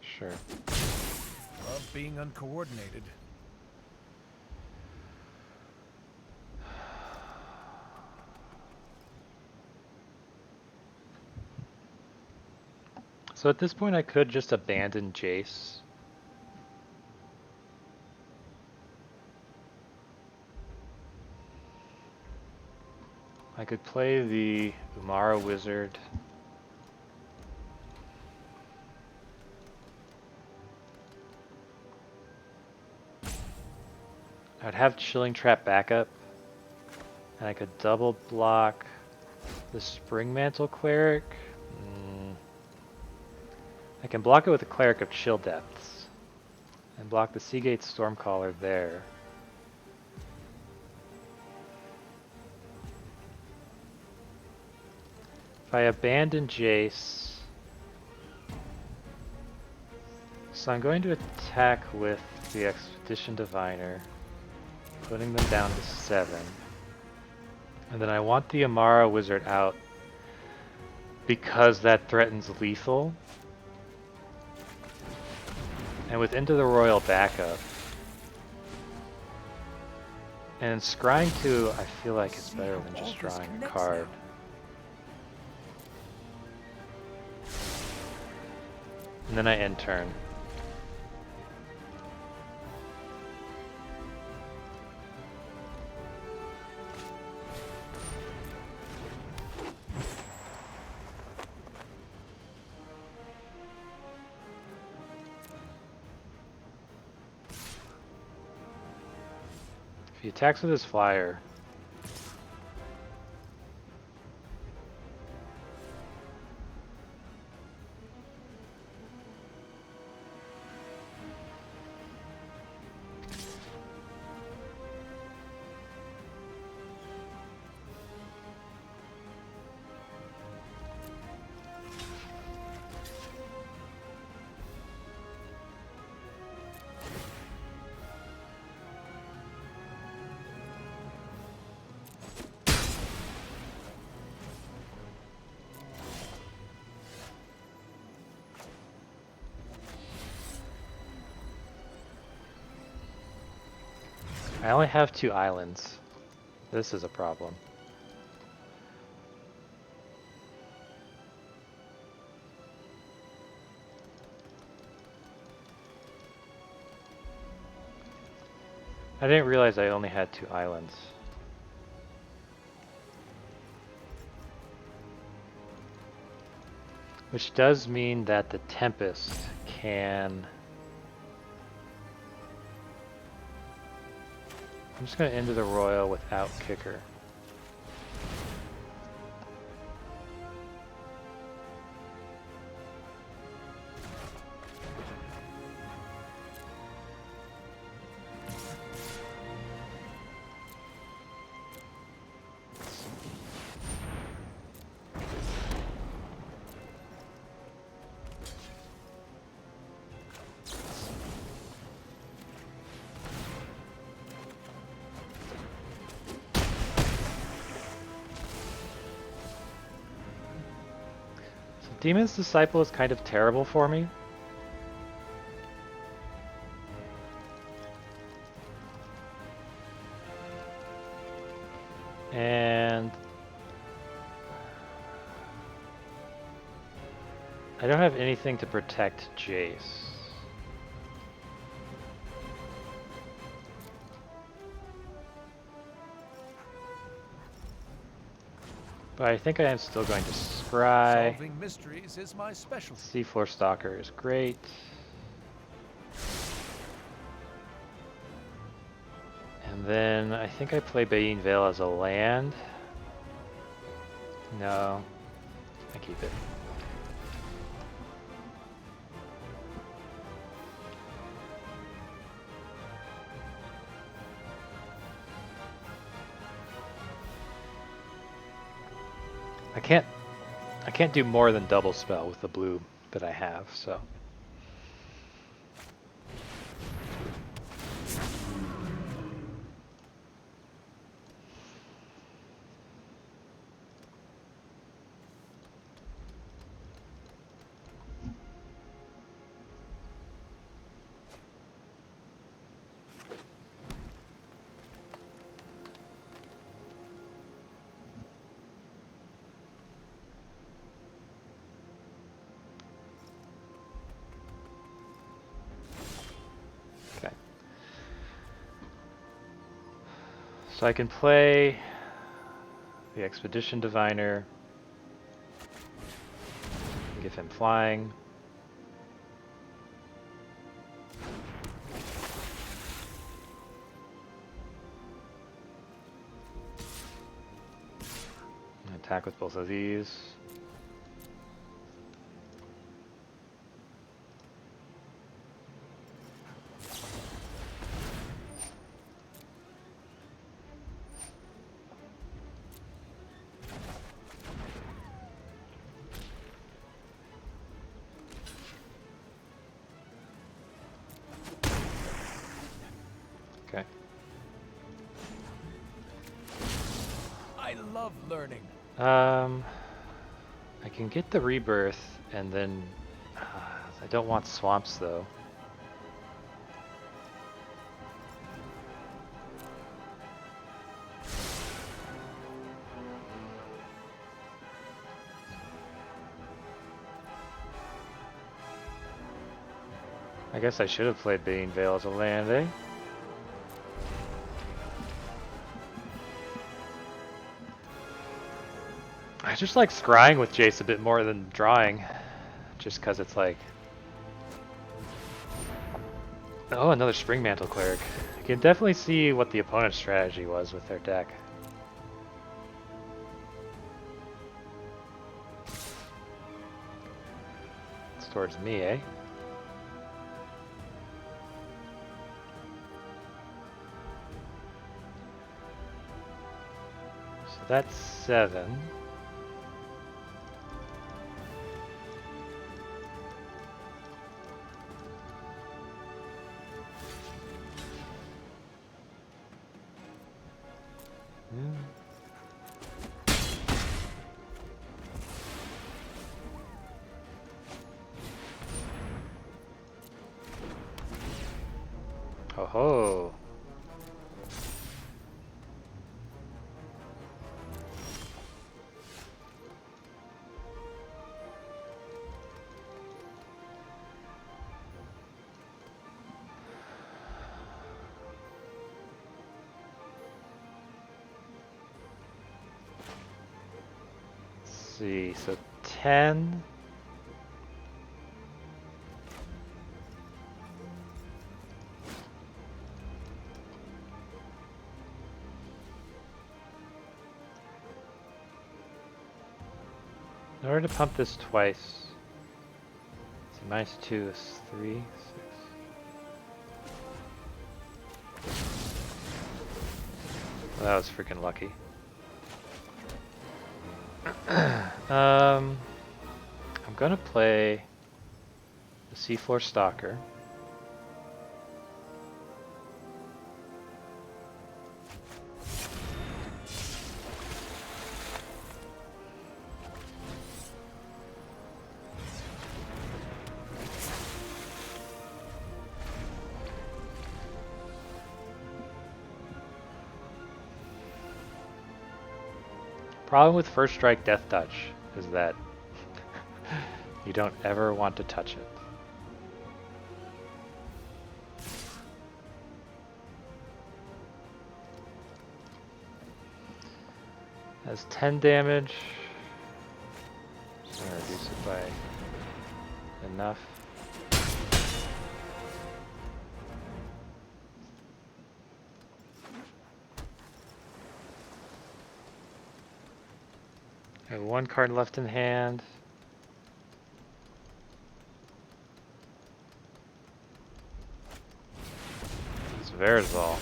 A: Sure.
B: Love being uncoordinated.
A: So at this point I could just abandon Jace. I could play the Umara Wizard. I'd have Chilling Trap backup. And I could double block the Springmantle Cleric. I can block it with the Cleric of Chill Depths. And block the Seagate Stormcaller there. If I abandon Jace, so I'm going to attack with the Expedition Diviner, putting them down to 7. And then I want the Amara Wizard out because that threatens lethal. And with Into the Royal backup, and scrying 2, I feel like it's better than just drawing a card. And then I end turn. If he attacks with his flyer, I only have 2 islands. This is a problem. I didn't realize I only had 2 islands. Which does mean that the Tempest can... I'm just going to Into the Royal without Kicker. Demon's Disciple is kind of terrible for me. And I don't have anything to protect Jace. But I think I am still going to Scry.
B: Solving mysteries is my specialty.
A: Seafloor Stalker is great. And then I think I play Bayeen Vale as a land. No, I keep it. I can't do more than double spell with the blue that I have, so. So I can play the Expedition Diviner, give him flying. Attack with both of these.
B: learning.
A: I can get the Rebirth, and then I don't want swamps though. I guess I should have played Bane Veil as a land, eh? I just like scrying with Jace a bit more than drawing, just because it's like... Oh, another Spring Mantle Cleric. You can definitely see what the opponent's strategy was with their deck. It's towards me, eh? So that's 7. Ho ho! Let's see, so 10. In order to pump this twice, so -2 is 3, 6. Well, that was freaking lucky. I'm gonna play the Seafloor Stalker. Problem with First Strike Death Touch is that you don't ever want to touch it. Has 10 damage. Just gonna reduce it by enough. I have 1 card left in hand. It's Verazal.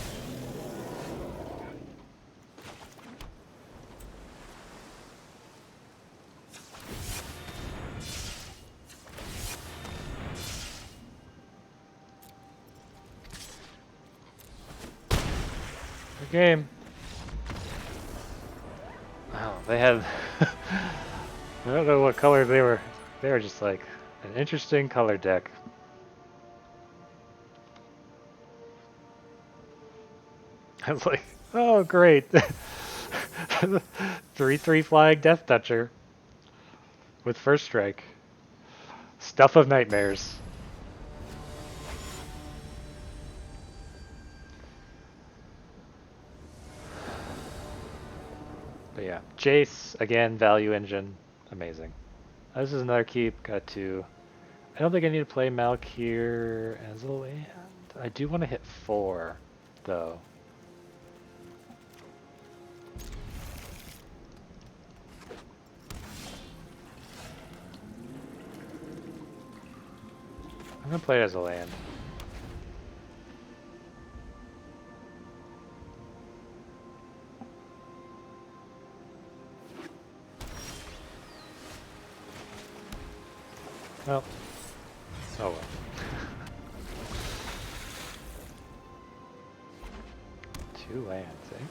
A: Good game. Oh, they had... I don't know what color they were. They were just like an interesting color deck. I was like, oh great. 3/3 flying Death Toucher with First Strike. Stuff of nightmares. But yeah, Jace, again, value engine, amazing. This is another keep, got 2. I don't think I need to play Malkir as a land. I do want to hit 4, though. I'm going to play it as a land. Well, oh well. 2 lands, eh?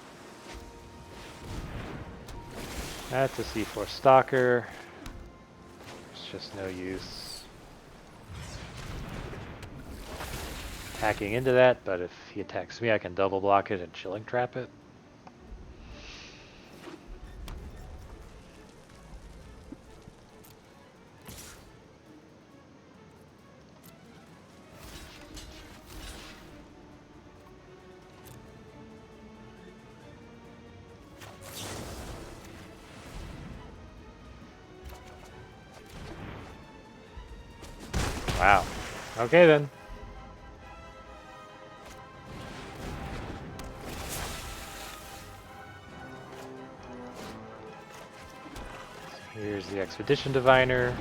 A: That's a Seafloor Stalker. It's just no use hacking into that, but if he attacks me, I can double block it and chilling trap it. Wow. Okay then. So here's the Expedition Diviner.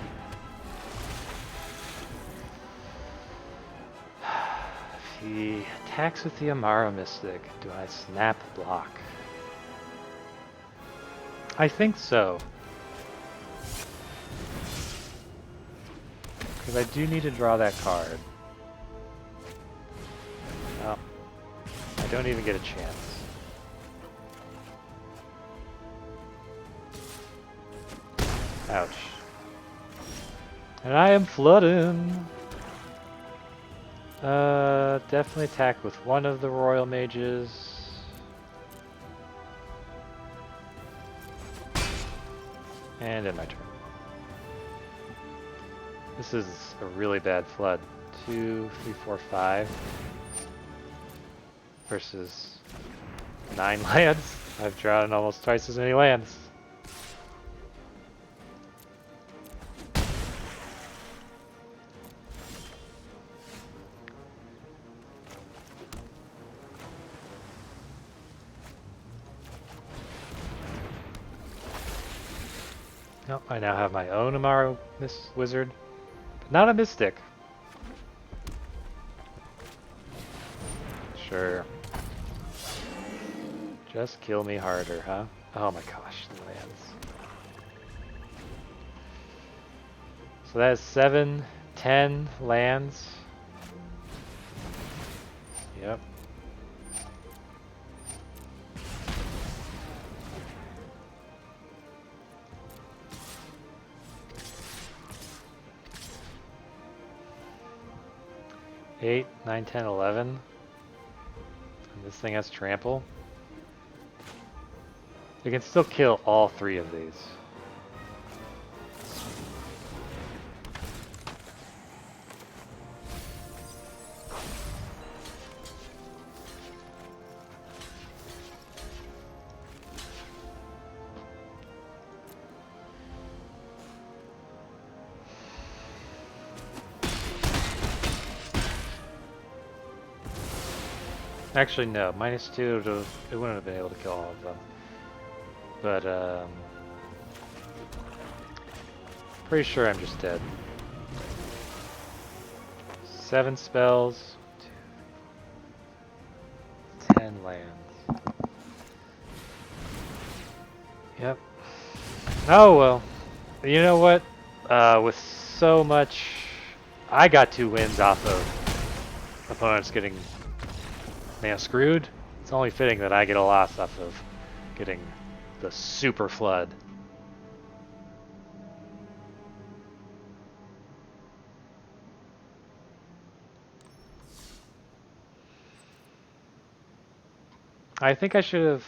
A: If he attacks with the Amara Mystic, do I snap block? I think so. Because I do need to draw that card. Oh. I don't even get a chance. Ouch. And I am flooding! Definitely attack with one of the royal mages. And end my turn. This is a really bad flood. 2, 3, 4, 5 versus 9 lands. I've drawn almost twice as many lands. Oh, I now have my own Amaro Wizard, but not a Mystic. Sure. Just kill me harder, huh? Oh my gosh, the lands. So that is 7, 10 lands. Yep. Eight, 9, 10, 11. And this thing has trample. You can still kill all 3 of these. Actually, no. -2, it wouldn't have been able to kill all of them. But, pretty sure I'm just dead. 7 spells. 10 lands. Yep. Oh, well. You know what? With so much... I got 2 wins off of opponents getting... screwed. It's only fitting that I get a loss off of getting the super flood. I think I should have...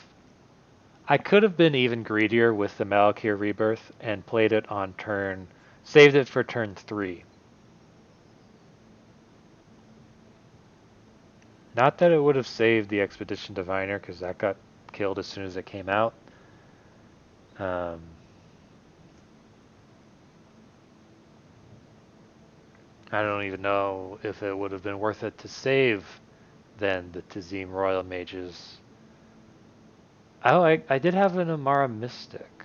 A: I could have been even greedier with the Malakir Rebirth and played it on turn... Saved it for turn 3. Not that it would have saved the Expedition Diviner, because that got killed as soon as it came out. I don't even know if it would have been worth it to save then the Tazim Royal Mages. Oh, I did have an Amara Mystic,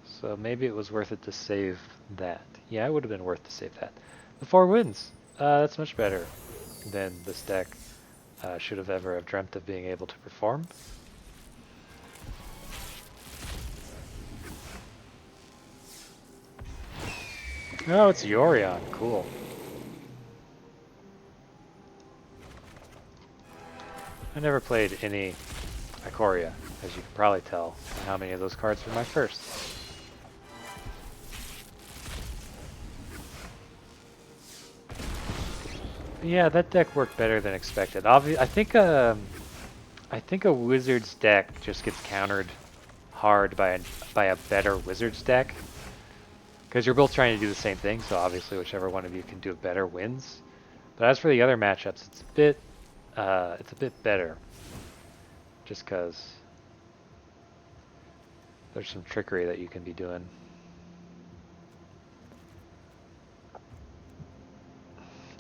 A: so maybe it was worth it to save that. Yeah, it would have been worth to save that. The 4 wins. That's much better than this deck should have ever have dreamt of being able to perform. Oh, it's Yorion. Cool. I never played any Ikoria, as you can probably tell. How many of those cards were my first? Yeah, that deck worked better than expected. I think a wizard's deck just gets countered hard by a better wizard's deck, because you're both trying to do the same thing. So obviously, whichever one of you can do it better wins. But as for the other matchups, it's a bit better, just because there's some trickery that you can be doing.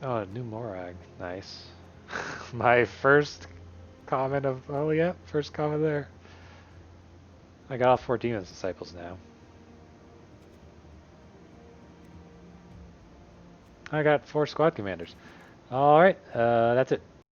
A: Oh, a new Morag, nice. My first comment of, oh yeah, first comment there. I got all 4 Demon's Disciples now. I got 4 Squad Commanders. Alright, that's it.